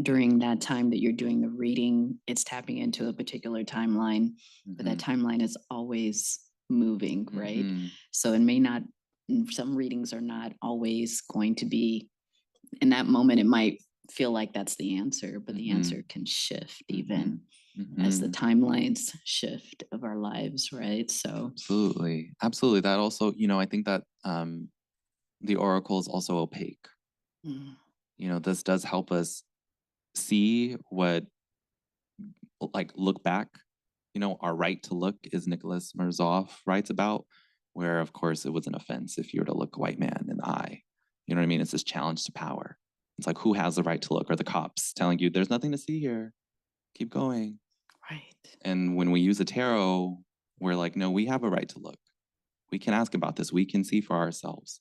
during that time that you're doing the reading, it's tapping into a particular timeline, but that timeline is always moving, right? So it may not, some readings are not always going to be, in that moment, it might feel like that's the answer, but the answer can shift even as the timelines shift of our lives, right? So absolutely. That also, you know, I think that the oracle is also opaque. You know, this does help us see what, like, look back. You know, our right to look, is Nicholas Mirzoff writes about, where of course it was an offense if you were to look a white man in the eye. You know what I mean? It's this challenge to power. It's like, who has the right to look? Are the cops telling you there's nothing to see here? Keep going. Right. And when we use a tarot, we're like, no, we have a right to look. We can ask about this. We can see for ourselves.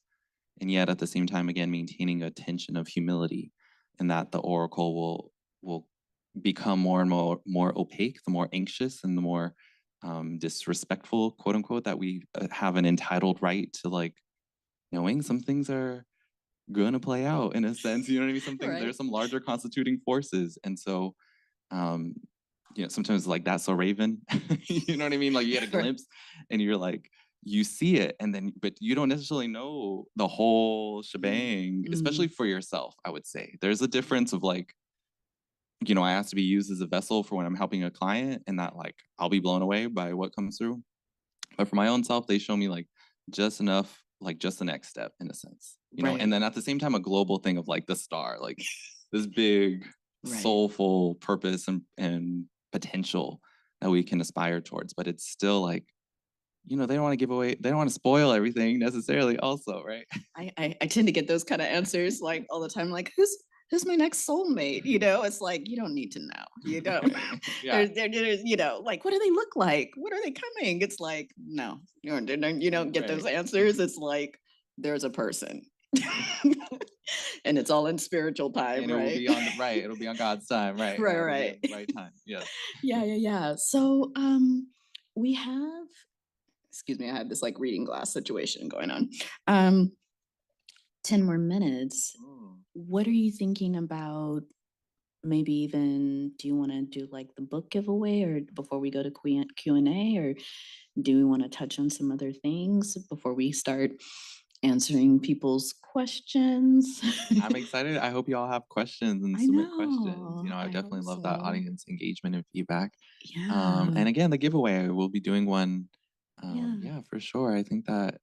And yet at the same time, again, maintaining a tension of humility, and that the oracle will become more and more opaque, the more anxious and the more disrespectful, quote unquote, that we have an entitled right to, like, knowing some things are going to play out in a sense. You know what I mean? Some things, there's some larger constituting forces. And so, you know, sometimes like That's So Raven, you know what I mean? Like you get a glimpse and you're like, you see it, and then, but you don't necessarily know the whole shebang, especially for yourself, I would say. There's a difference of like, you know, I ask to be used as a vessel for when I'm helping a client, and that like, I'll be blown away by what comes through. But for my own self, they show me like just enough, like just the next step in a sense, you know, and then at the same time, a global thing of like the star, like this big soulful purpose and potential that we can aspire towards. But it's still like, you know, they don't want to give away, they don't want to spoil everything necessarily also, right? I tend to get those kind of answers like all the time, like, who's my next soulmate? You know, it's like, you don't need to know. You don't. There's, you know, like, what do they look like? What are they coming? It's like, no, you don't get those answers. It's like, there's a person. And it's all in spiritual time, and right? It will be on it'll be on God's time, right? Right. Right time. Yes. Yeah. So we have, excuse me, I have this like reading glass situation going on. 10 more minutes. What are you thinking about? Maybe even, do you want to do like the book giveaway, or before we go to Q&A, or do we want to touch on some other things before we start answering people's questions? I'm excited. I hope you all have questions and submit questions. You know, I definitely love that audience engagement and feedback. Yeah. And again, the giveaway, we'll be doing one. Yeah, for sure. I think that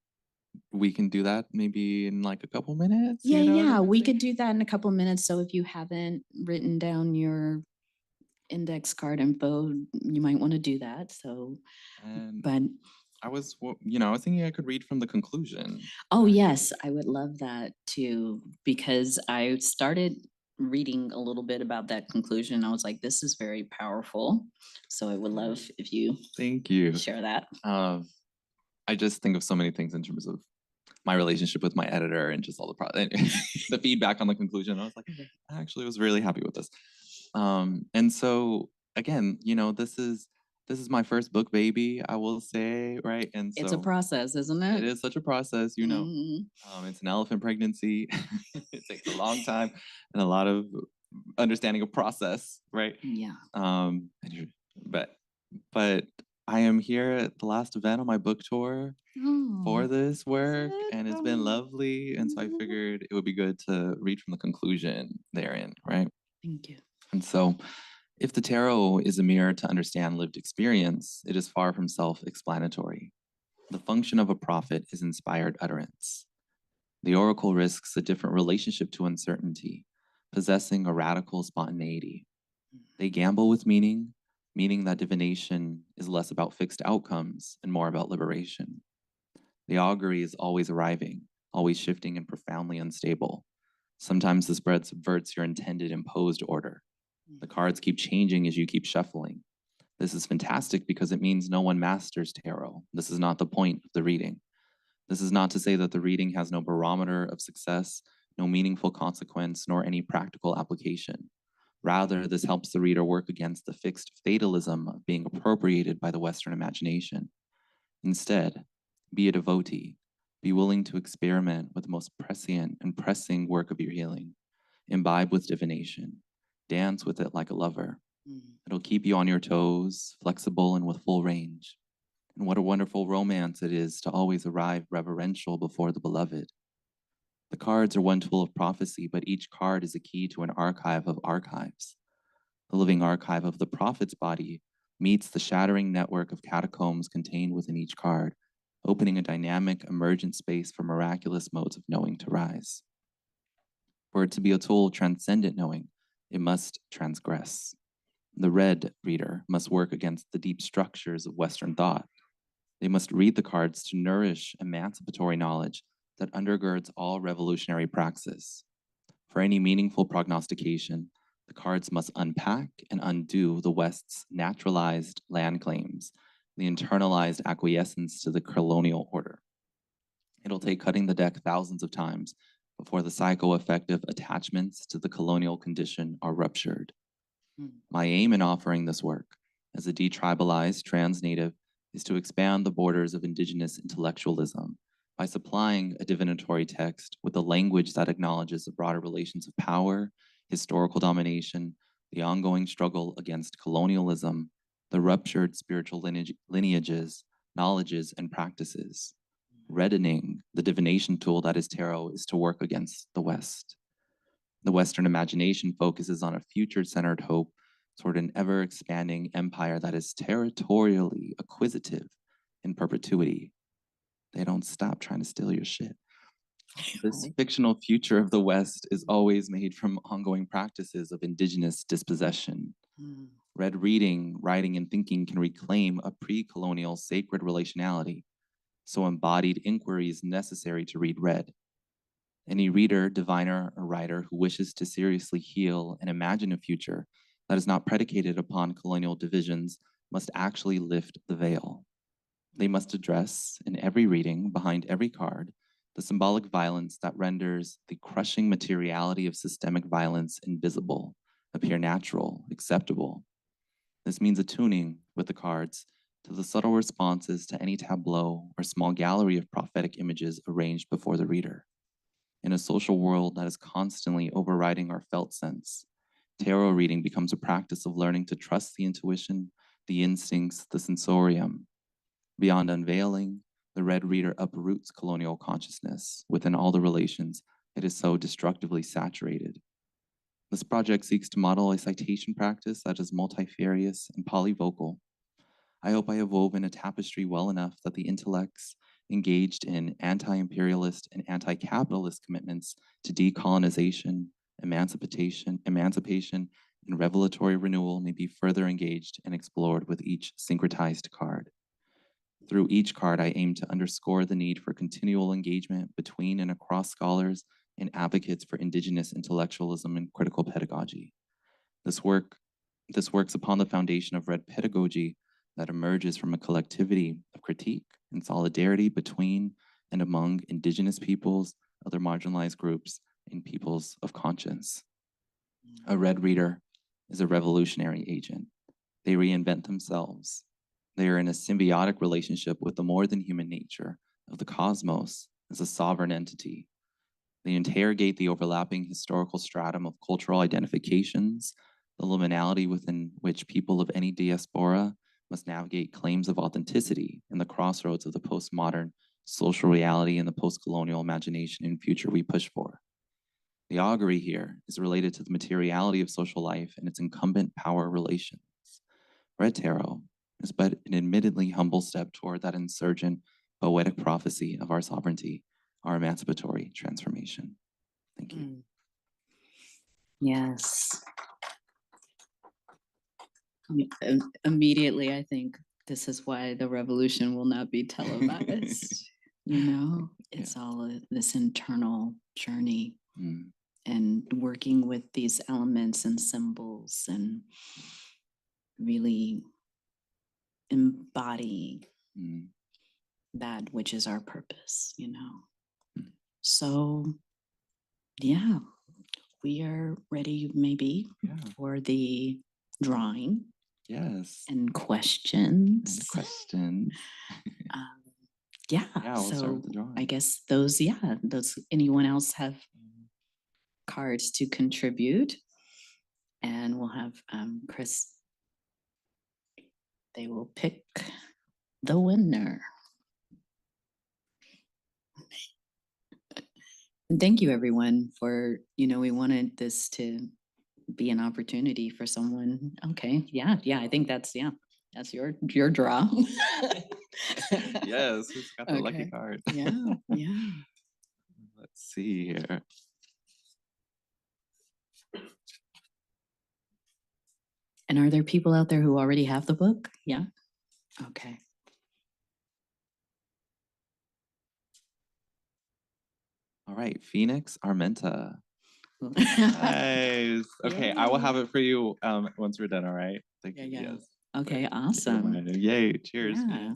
we can do that maybe in like a couple minutes. Yeah, you know, yeah, we could do that in a couple minutes. So if you haven't written down your index card info, you might want to do that. So, but I was thinking I could read from the conclusion. Oh, yes, I would love that too, because I started reading a little bit about that conclusion. I was like, this is very powerful. So I would love if you Thank you. share that. I just think of so many things in terms of my relationship with my editor and just all the feedback on the conclusion. I was like, I actually was really happy with this. And so again, this is my first book baby, I will say, right? And It's a so process, isn't it? it is such a process, Mhm. It's an elephant pregnancy. It takes a long time and a lot of understanding of process, right? Yeah. And but I am here at the last event on my book tour for Oh, this work, and it's been oh. lovely. And so I figured it would be good to read from the conclusion therein, right? Thank you. And so, if the tarot is a mirror to understand lived experience, it is far from self explanatory. The function of a prophet is inspired utterance. The oracle risks a different relationship to uncertainty, possessing a radical spontaneity. They gamble with meaning, meaning that divination is less about fixed outcomes and more about liberation. The augury is always arriving, always shifting and profoundly unstable. Sometimes the spread subverts your intended imposed order. The cards keep changing as you keep shuffling. This is fantastic because it means no one masters tarot. This is not the point of the reading. This is not to say that the reading has no barometer of success, no meaningful consequence, nor any practical application. Rather, this helps the reader work against the fixed fatalism of being appropriated by the Western imagination. Instead, be a devotee. Be willing to experiment with the most prescient and pressing work of your healing. Imbibe with divination. Dance with it like a lover. It'll keep you on your toes, flexible and with full range. And what a wonderful romance it is to always arrive reverential before the beloved. The cards are one tool of prophecy, but each card is a key to an archive of archives. The living archive of the prophet's body meets the shattering network of catacombs contained within each card, opening a dynamic, emergent space for miraculous modes of knowing to rise. For it to be a tool of transcendent knowing, it must transgress. The red reader must work against the deep structures of Western thought. They must read the cards to nourish emancipatory knowledge that undergirds all revolutionary praxis. For any meaningful prognostication, the cards must unpack and undo the West's naturalized land claims, the internalized acquiescence to the colonial order. It'll take cutting the deck thousands of times before the psychoaffective attachments to the colonial condition are ruptured. My aim in offering this work as a detribalized trans-native is to expand the borders of indigenous intellectualism by supplying a divinatory text with a language that acknowledges the broader relations of power, historical domination, the ongoing struggle against colonialism, the ruptured spiritual lineages, knowledges, and practices. Reddening the divination tool that is tarot is to work against the West. The Western imagination focuses on a future-centered hope toward an ever-expanding empire that is territorially acquisitive in perpetuity. They don't stop trying to steal your shit. This fictional future of the West is always made from ongoing practices of indigenous dispossession. Red reading, writing, and thinking can reclaim a pre-colonial sacred relationality. So embodied inquiry is necessary to read red. Any reader, diviner, or writer who wishes to seriously heal and imagine a future that is not predicated upon colonial divisions must actually lift the veil. They must address, in every reading, behind every card, the symbolic violence that renders the crushing materiality of systemic violence invisible, appear natural, acceptable. This means attuning with the cards to the subtle responses to any tableau or small gallery of prophetic images arranged before the reader. In a social world that is constantly overriding our felt sense, tarot reading becomes a practice of learning to trust the intuition, the instincts, the sensorium. Beyond unveiling, the red reader uproots colonial consciousness within all the relations it is so destructively saturated. This project seeks to model a citation practice that is multifarious and polyvocal. I hope I have woven a tapestry well enough that the intellects engaged in anti-imperialist and anti-capitalist commitments to decolonization, emancipation, and revelatory renewal may be further engaged and explored with each syncretized card. Through each card, I aim to underscore the need for continual engagement between and across scholars and advocates for indigenous intellectualism and critical pedagogy. This works upon the foundation of red pedagogy that emerges from a collectivity of critique and solidarity between and among indigenous peoples, other marginalized groups, and peoples of conscience. A red reader is a revolutionary agent. They reinvent themselves. They are in a symbiotic relationship with the more than human nature of the cosmos as a sovereign entity. They interrogate the overlapping historical stratum of cultural identifications, the liminality within which people of any diaspora must navigate claims of authenticity in the crossroads of the postmodern social reality and the post-colonial imagination and future we push for. The augury here is related to the materiality of social life and its incumbent power relations. Red Tarot is but an admittedly humble step toward that insurgent, poetic prophecy of our sovereignty, our emancipatory transformation. Thank you. Yes. Immediately, I think this is why the revolution will not be televised. You know, it's all this internal journey and working with these elements and symbols and really embodying that which is our purpose, you know. So, yeah, we are ready maybe for the drawing. Yes. And questions. And questions. Yeah, we'll start so with the drawing. I guess those, anyone else have cards to contribute? And we'll have Chris, they will pick the winner. And thank you everyone for, we wanted this to be an opportunity for someone. Okay, I think that's your draw. Yes, who's got the lucky Okay. card? Yeah. Let's see here. And are there people out there who already have the book? Yeah. Okay. All right, Phoenix Armenta. Nice. Okay, I will have it for you once we're done. All right. Thank you. Yeah. Yes. Okay, If you don't awesome. mind. Yay! Cheers. Yeah.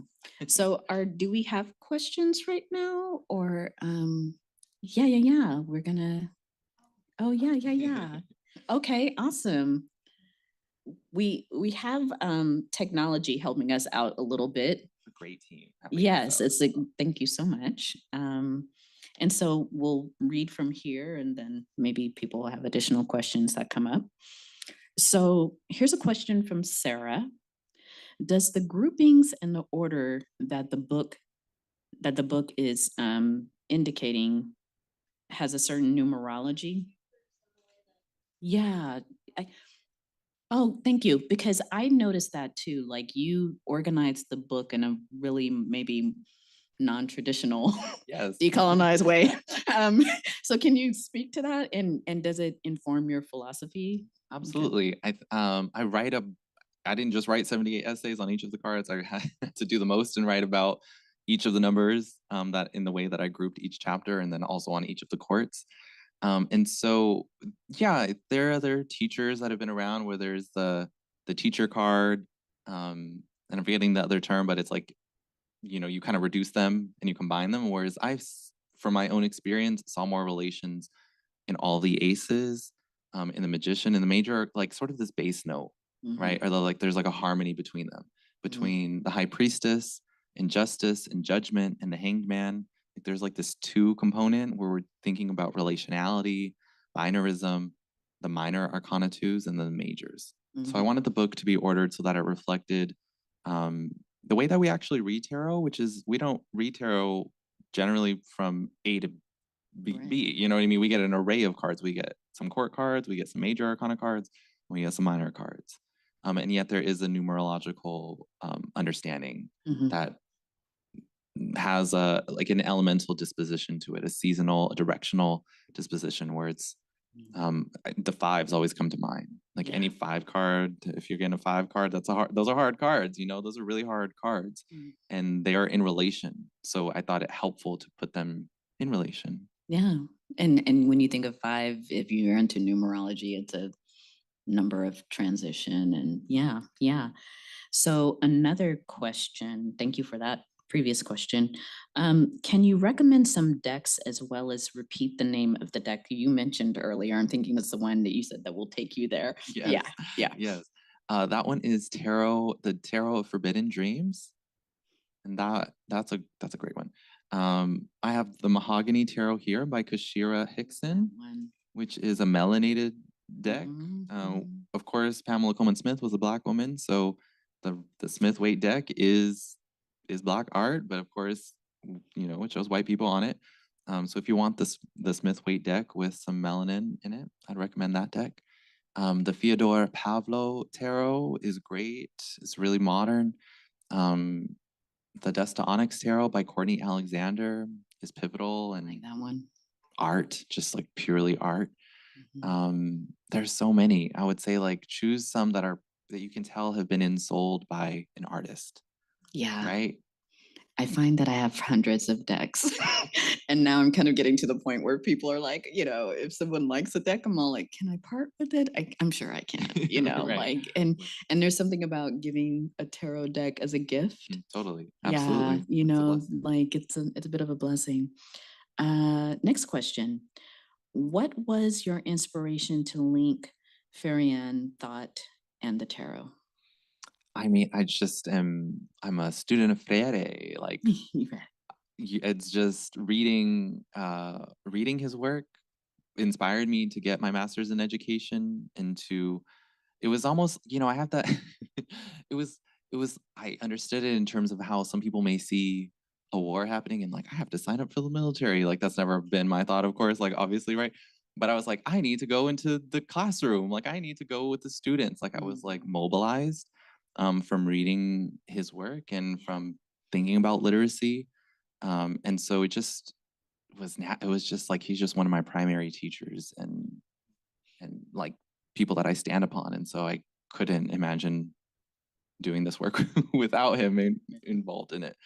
So do we have questions right now or yeah. We're gonna yeah. Okay, awesome. We have technology helping us out a little bit. A great team. Yes, thank you so much. And so we'll read from here and then maybe people will have additional questions that come up. So here's a question from Sarah. Does the groupings and the order that the book is indicating has a certain numerology? Yeah. Oh, thank you. Because I noticed that too. Like you organized the book in a really maybe non-traditional, decolonized way. So can you speak to that? And does it inform your philosophy? Absolutely. I didn't just write 78 essays on each of the cards. I had to do the most and write about each of the numbers that in the way that I grouped each chapter and then also on each of the courts. And so, there are other teachers that have been around where there's the teacher card, and I'm forgetting the other term, but it's like, you kind of reduce them and you combine them. Whereas from my own experience, saw more relations in all the aces, in the magician and the major, are like sort of this bass note, right? Or there's like a harmony between them, between the High Priestess and Justice and Judgment and the Hanged Man. Like there's like this two component where we're thinking about relationality, binarism, the minor arcana twos, and then the majors. So I wanted the book to be ordered so that it reflected the way that we actually read tarot, which is we don't read tarot generally from A to B. Right. You know what I mean? We get an array of cards. We get some court cards, we get some major arcana cards, and we get some minor cards. And yet there is a numerological understanding that has like an elemental disposition to it, a seasonal, a directional disposition where it's the fives always come to mind. Like Yeah. any 5 card, if you're getting a 5 card, those are hard cards, those are really hard cards. And they are in relation. So I thought it helpful to put them in relation. Yeah. And when you think of 5, if you're into numerology, it's a number of transition, and yeah. So another question, thank you for that previous question. Can you recommend some decks as well as repeat the name of the deck you mentioned earlier? I'm thinking it's the one that you said that will take you there. Yes. Yeah. Yes. That one is the Tarot of Forbidden Dreams. And that's a great one. I have the Mahogany Tarot here by Kashira Hickson, One. which is a melanated deck. Mhm. Of course, Pamela Coleman Smith was a Black woman, so the Smith Waite deck is Black art, but of course, it shows white people on it. So if you want the Smith Waite deck with some melanin in it, I'd recommend that deck. The Fyodor Pavlo Tarot is great. It's really modern. The Desta Onyx Tarot by Courtney Alexander is pivotal I and like that one. art, just like purely art. Mhm. There's so many. I would say like choose some that you can tell have been ensouled by an artist, Yeah. right? I find that I have hundreds of decks. And now I'm kind of getting to the point where people are like, if someone likes a deck, I'm all like, can I part with it? I'm sure I can, Right. and there's something about giving a tarot deck as a gift. Totally. Yeah, Absolutely. It's a blessing. like it's a bit of a blessing. Next question. What was your inspiration to link Farian thought and the tarot? I mean, I'm a student of Freire. Like it's just reading his work inspired me to get my master's in education and it was almost, I have that I understood it in terms of how some people may see a war happening and like I have to sign up for the military. Like that's never been my thought, of course, like obviously, right? But I was like, I need to go into the classroom. Like I need to go with the students. Like I was like mobilized from reading his work and from thinking about literacy. And so it was just like he's just one of my primary teachers and like people that I stand upon. And so I couldn't imagine doing this work without him involved in it.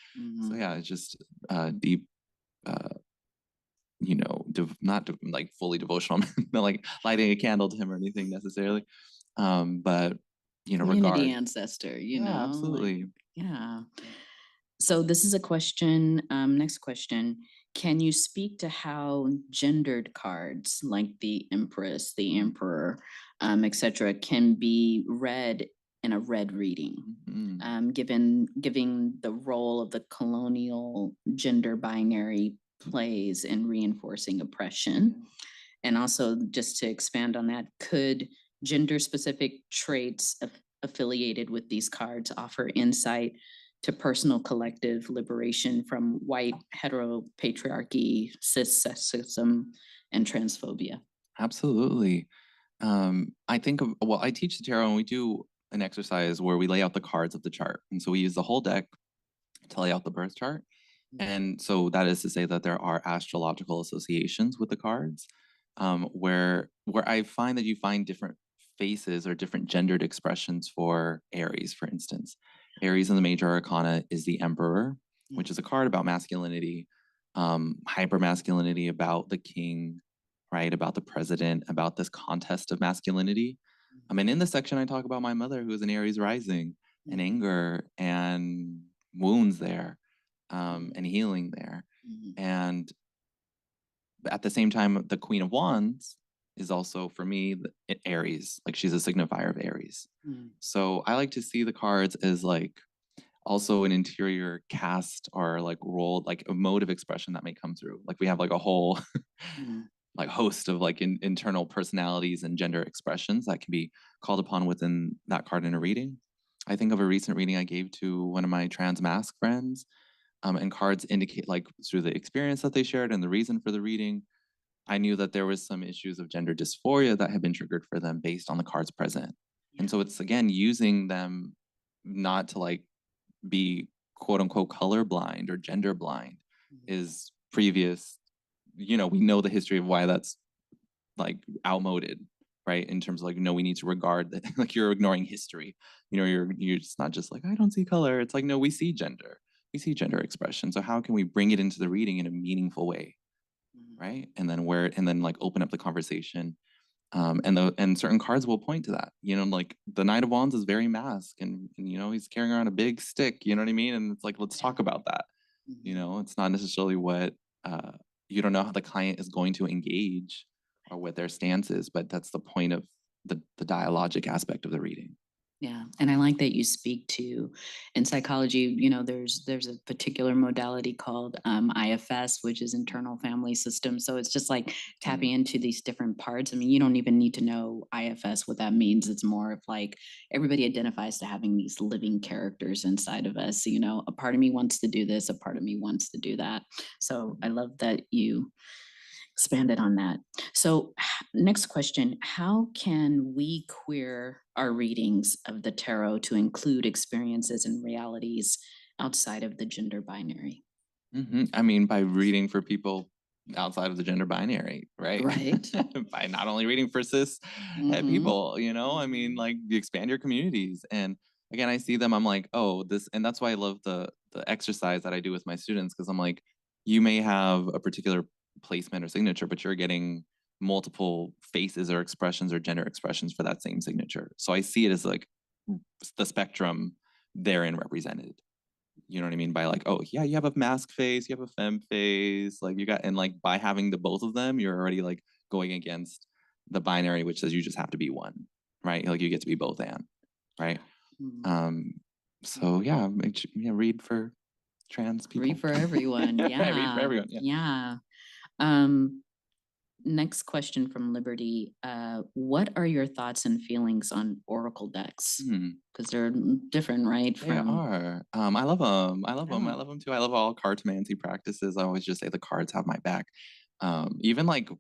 So yeah, it's just deep, not like fully devotional, not like lighting a candle to him or anything necessarily, but community regard. ancestor, Yeah, absolutely. Yeah. So this is a question. Next question. Can you speak to how gendered cards like the Empress, the Emperor, etc., can be read in a red reading, giving the role of the colonial gender binary plays in reinforcing oppression? And also, just to expand on that, could gender-specific traits affiliated with these cards offer insight to personal collective liberation from white heteropatriarchy, cis sexism, and transphobia? Absolutely. I teach the tarot and we do an exercise where we lay out the cards of the chart. And so we use the whole deck to lay out the birth chart. And so that is to say that there are astrological associations with the cards, where I find that you find different faces or different gendered expressions for Aries, for instance. Aries in the major arcana is the Emperor, which is a card about masculinity, hyper masculinity, about the king, right? About the president, about this contest of masculinity. And in this section, I talk about my mother, who is an Aries rising, and anger and wounds there, and healing there. And at the same time, the Queen of Wands is also, for me, Aries. Like she's a signifier of Aries. So I like to see the cards as like also an interior cast or like role, like a mode of expression that may come through. Like we have like a whole like host of like internal personalities and gender expressions that can be called upon within that card in a reading. I think of a recent reading I gave to one of my trans mask friends, and cards indicate like through the experience that they shared and the reason for the reading, I knew that there was some issues of gender dysphoria that had been triggered for them based on the cards present. And so it's again using them not to like be quote unquote colorblind or gender blind is previous, we know the history of why that's like outmoded right? In terms of like, no, we need to regard that, like you're ignoring history. You know, you're just not just like, I don't see color. It's like, no, we see gender. We see gender expression. So how can we bring it into the reading in a meaningful way, right? And then like open up the conversation. And certain cards will point to that. You know, like the Knight of Wands is very masked, and you know, he's carrying around a big stick. You know what I mean? And it's like, let's talk about that. You know, it's not necessarily what you don't know how the client is going to engage or what their stance is, but that's the point of the dialogic aspect of the reading. Yeah, and I like that you speak to, in psychology, you know, there's a particular modality called IFS, which is internal family system. So it's just like tapping into these different parts. I mean, you don't even need to know IFS, what that means. It's more of like everybody identifies to having these living characters inside of us. You know, a part of me wants to do this, a part of me wants to do that. So I love that you expanded on that. So next question, how can we queer our readings of the tarot to include experiences and realities outside of the gender binary? I mean, by reading for people outside of the gender binary, right? Right. By not only reading for cis people, you know, I mean, like you expand your communities. And again, I see them, I'm like, oh, this, and that's why I love the exercise that I do with my students, because I'm like, you may have a particular placement or signature, but you're getting multiple faces or expressions or gender expressions for that same signature. So I see it as like the spectrum therein represented. You know what I mean? By like, oh yeah, you have a mask face, you have a femme face, like you got, and like by having the both of them, you're already like going against the binary, which says you just have to be one, right? Like you get to be both and, right? So yeah, read for trans people. Read for everyone. Yeah. Read for everyone. Yeah. Next question from Liberty. What are your thoughts and feelings on oracle decks? Because they're different, right? They are. I love them. I love them. I love them too. I love all cartomancy practices. I always just say the cards have my back. Even like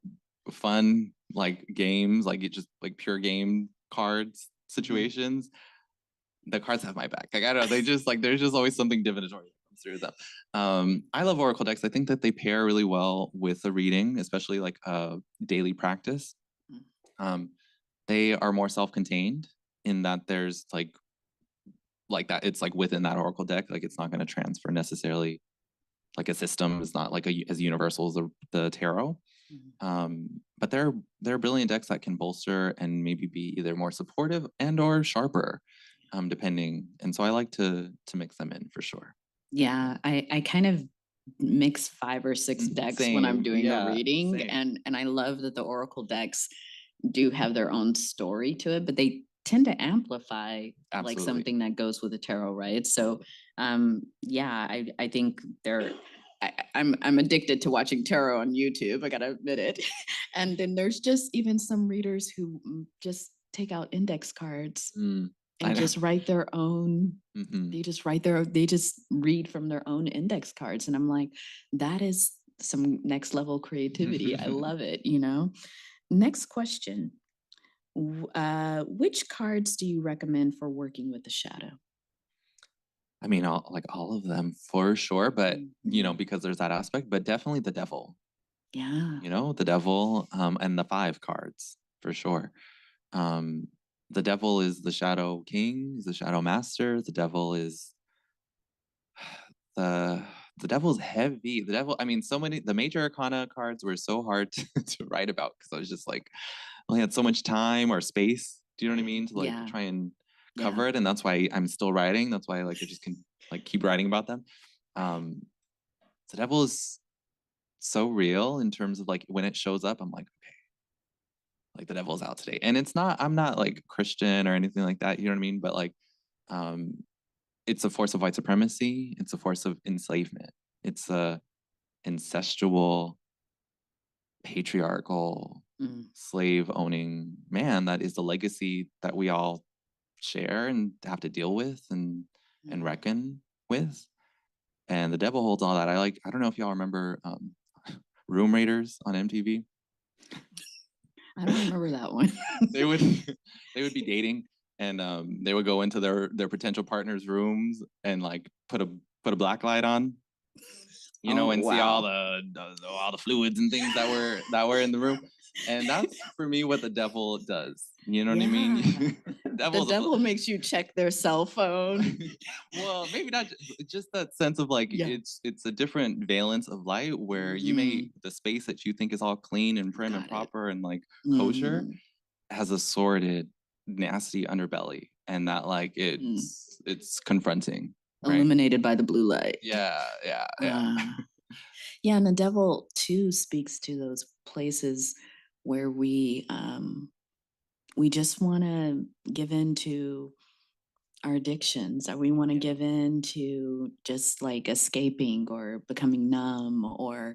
fun like games, like it just like pure game cards situations. The cards have my back. Like I don't know. They just like there's just always something divinatory that comes through them. I love oracle decks. I think that they pair really well with the reading, especially like daily practice. They are more self-contained in that there's like that it's like within that oracle deck, like it's not going to transfer necessarily, like a system is not like as universal as the tarot. But they're brilliant decks that can bolster and maybe be either more supportive and or sharper, depending. And so I like to mix them in for sure. Yeah, I kind of mix 5 or 6 decks when I'm doing the reading. And I love that the oracle decks do have their own story to it, but they tend to amplify like something that goes with the tarot, right? So yeah, I think I'm addicted to watching tarot on YouTube, I gotta admit it. And then there's just even some readers who just take out index cards and just write their own. They just read from their own index cards. And I'm like, that is some next level creativity. I love it, you know? Next question. Which cards do you recommend for working with the shadow? I mean, all of them for sure, but you know, because there's that aspect, but definitely the devil. Yeah. You know, the devil, and the 5 cards for sure. The devil is the shadow king, is the shadow master. The devil is the devil is heavy. The devil, I mean, so many, the major arcana cards were so hard to write about because I was just like, I only had so much time or space. Do you know what I mean? To like try and cover it. And that's why I'm still writing. That's why like I just can like keep writing about them. The devil is so real in terms of like when it shows up, I'm like, okay, like the devil's out today. And it's not, I'm not like Christian or anything like that. You know what I mean? But like, it's a force of white supremacy. It's a force of enslavement. It's a incestual, patriarchal, slave owning man that is the legacy that we all share and have to deal with and reckon with. And the devil holds all that. I don't know if y'all remember Room Raiders on MTV. I don't remember that one. they would be dating and they would go into their potential partners' rooms and like put a black light on, you know, and see all the fluids and things that were in the room. And that's for me what the devil does. You know what I mean? The Devil's a- devil makes you check their cell phone. well, maybe not just that sense of like Yeah. it's a different valence of light where you may the space that you think is all clean and prim and Got it. proper and like kosher Mhm. has a sordid, nasty underbelly, and that like it's confronting. Right? Illuminated by the blue light. Yeah. Yeah, and the devil too speaks to those places where we just want to give in to our addictions, or we want to give in to just like escaping or becoming numb, or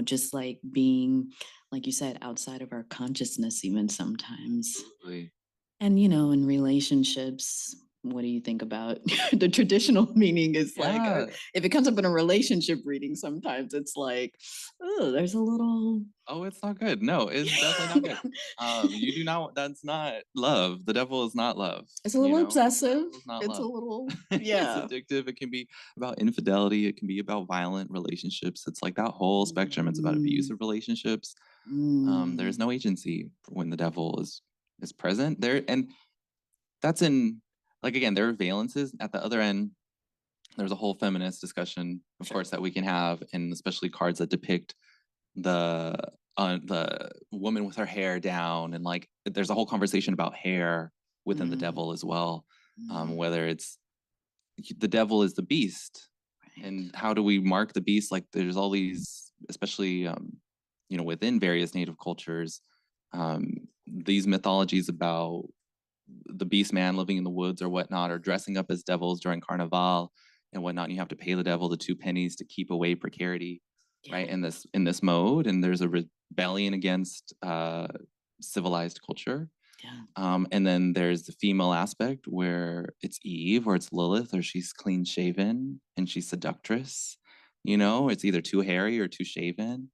just like being, like you said, outside of our consciousness even sometimes. Absolutely. And in relationships, what do you think about the traditional meaning is like Yeah. if it comes up in a relationship reading, sometimes it's like, oh, there's a little Oh, it's not good. No, it's definitely not good. You do not. That's not love. The devil is not love. It's a little The obsessive. devil is not It's a love. little, It's yeah. addictive. It can be about infidelity. It can be about violent relationships. It's like that whole spectrum. It's about abusive relationships. There's no agency when the devil is present there, and that's in like again there are valences at the other end. There's a whole feminist discussion, of course, that we can have, and especially cards that depict the woman with her hair down, and like there's a whole conversation about hair within the devil as well. Whether it's the devil is the beast, and how do we mark the beast? Like there's all these, especially within various native cultures, these mythologies about the beast man living in the woods or whatnot, or dressing up as devils during Carnival and whatnot. And you have to pay the devil the 2 pennies to keep away precarity, right? In this mode, and there's a rebellion against civilized culture. And then there's the female aspect where it's Eve or it's Lilith, or she's clean shaven and she's seductress. It's either too hairy or too shaven.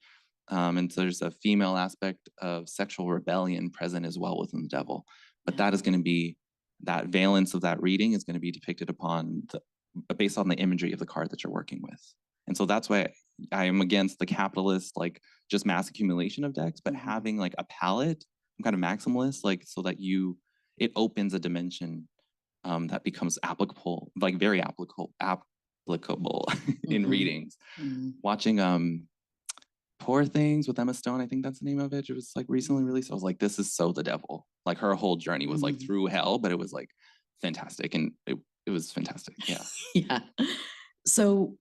And so there's a female aspect of sexual rebellion present as well within the devil. But that is going to be, that valence of that reading is going to be depicted upon based on the imagery of the card that you're working with. And so that's why I am against the capitalist, like just mass accumulation of decks, but having like a palette, I'm kind of maximalist, like so that it opens a dimension that becomes applicable, like very applicable in readings. Watching Poor Things with Emma Stone, I think that's the name of it. It was like recently released. I was like, this is so the devil. Like her whole journey was like through hell, but it was like fantastic. And it was fantastic. Yeah. Yeah. So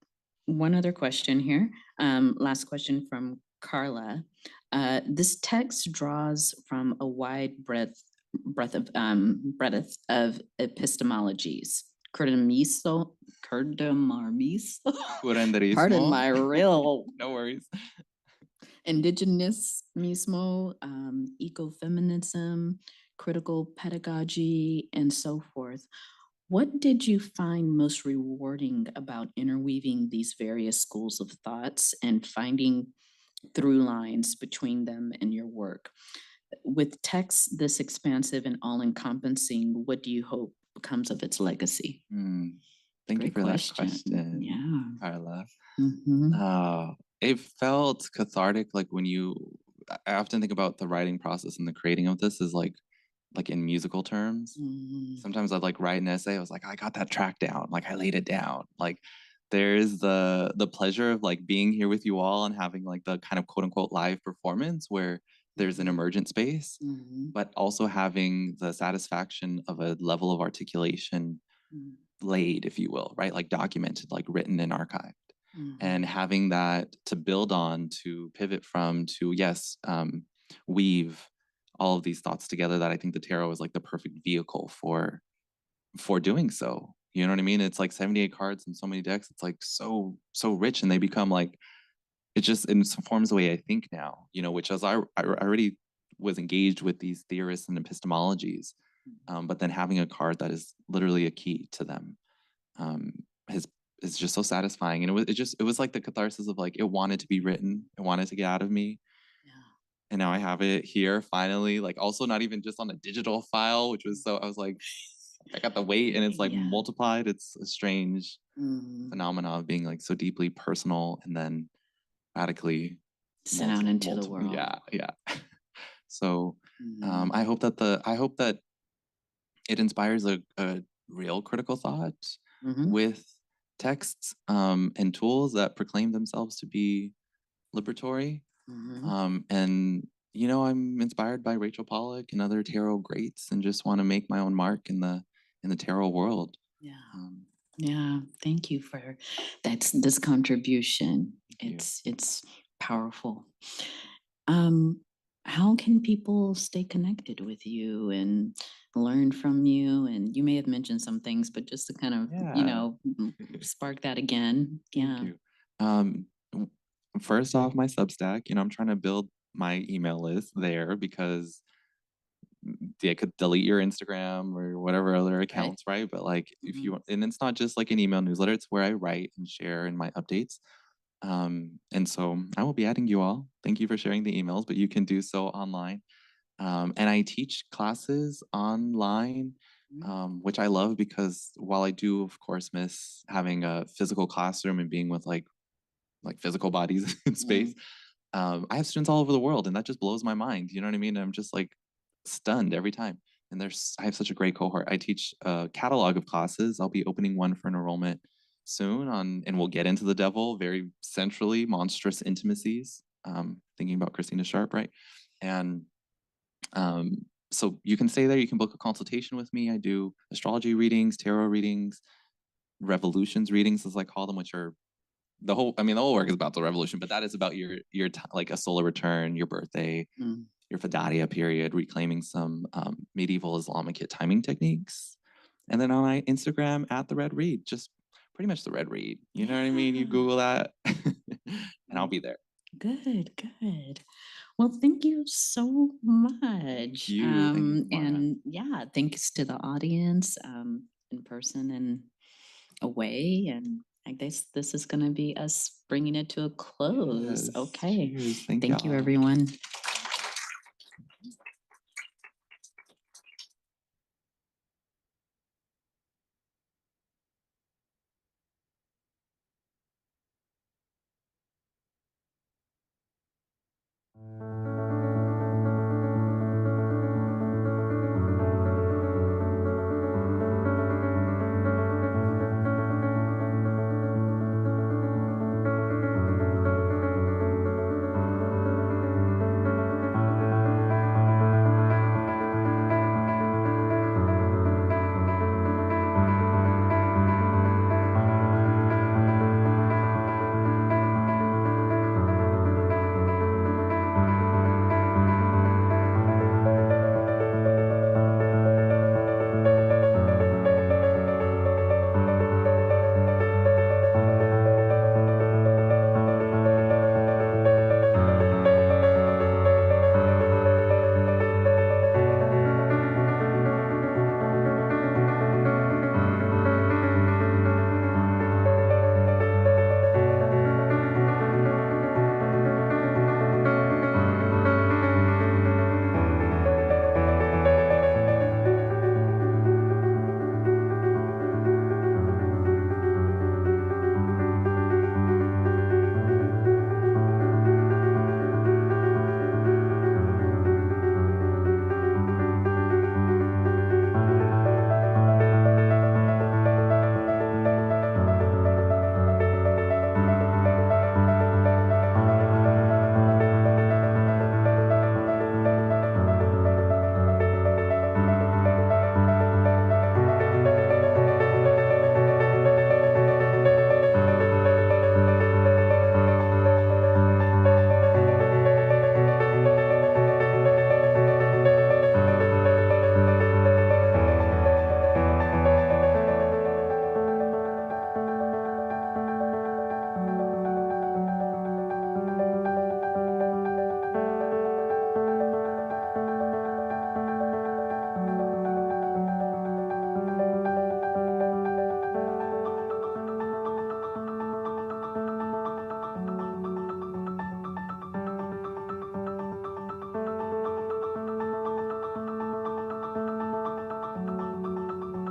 one other question here. Last question from Carla. This text draws from a wide breadth of epistemologies. Curdemismo. Pardon my real. No worries. Indigenous mismo, ecofeminism, critical pedagogy, and so forth. What did you find most rewarding about interweaving these various schools of thoughts and finding through lines between them in your work? With texts this expansive and all-encompassing, what do you hope becomes of its legacy? Thank you Great for question. that question, Yeah. Carla. It felt cathartic, like when I often think about the writing process and the creating of this is like in musical terms. Sometimes I'd like write an essay. I was like, I got that track down. Like I laid it down. Like there's the pleasure of like being here with you all and having like the kind of quote unquote live performance where there's an emergent space, but also having the satisfaction of a level of articulation laid, if you will, right? Like documented, like written and archived. And having that to build on, to pivot from, to weave all of these thoughts together, that I think the tarot is like the perfect vehicle for doing so. You know what I mean? It's like 78 cards and so many decks. It's like so rich, and they become like, it just informs the way I think now, which as I already was engaged with these theorists and epistemologies, but then having a card that is literally a key to them is just so satisfying. And it was like the catharsis of like, it wanted to be written, it wanted to get out of me. And now I have it here finally, like also not even just on a digital file, which was I was like, I got the weight and it's like multiplied. It's a strange phenomenon of being like so deeply personal and then radically sent out into the world. Yeah. So I hope that it inspires a real critical thought with texts and tools that proclaim themselves to be liberatory. And I'm inspired by Rachel Pollack and other tarot greats, and just want to make my own mark in the tarot world. Yeah. Yeah. Thank you for this contribution. Thank you. It's powerful. How can people stay connected with you and learn from you? And you may have mentioned some things, but just to kind of, spark that again. Yeah. Thank you. First off, my Substack, I'm trying to build my email list there, because they could delete your Instagram or whatever other accounts, right? But like, if you want, and it's not just like an email newsletter, it's where I write and share in my updates. And so I will be adding you all. Thank you for sharing the emails, but you can do so online. And I teach classes online, which I love, because while I do, of course, miss having a physical classroom and being with like physical bodies in space, I have students all over the world, and that just blows my mind. You know what I mean? I'm just like stunned every time. And I have such a great cohort. I teach a catalog of classes. I'll be opening one for enrollment soon and we'll get into the devil very centrally, monstrous intimacies, thinking about Christina Sharp, right? And so you can stay there, you can book a consultation with me. I do astrology readings, tarot readings, revolutions readings, as I call them, which are the whole work is about the revolution, but that is about your like a solar return, your birthday, your Fadadia period, reclaiming some medieval Islamic hit timing techniques. And then on my Instagram at the Red Read, just pretty much the Red Read. You know what I mean? You Google that and I'll be there. Good. Well, thank you so much. Thank you, Mara. And yeah, thanks to the audience in person and away. And I guess this is going to be us bringing it to a close. Yes, Okay. cheers. Thank you, y'all. everyone.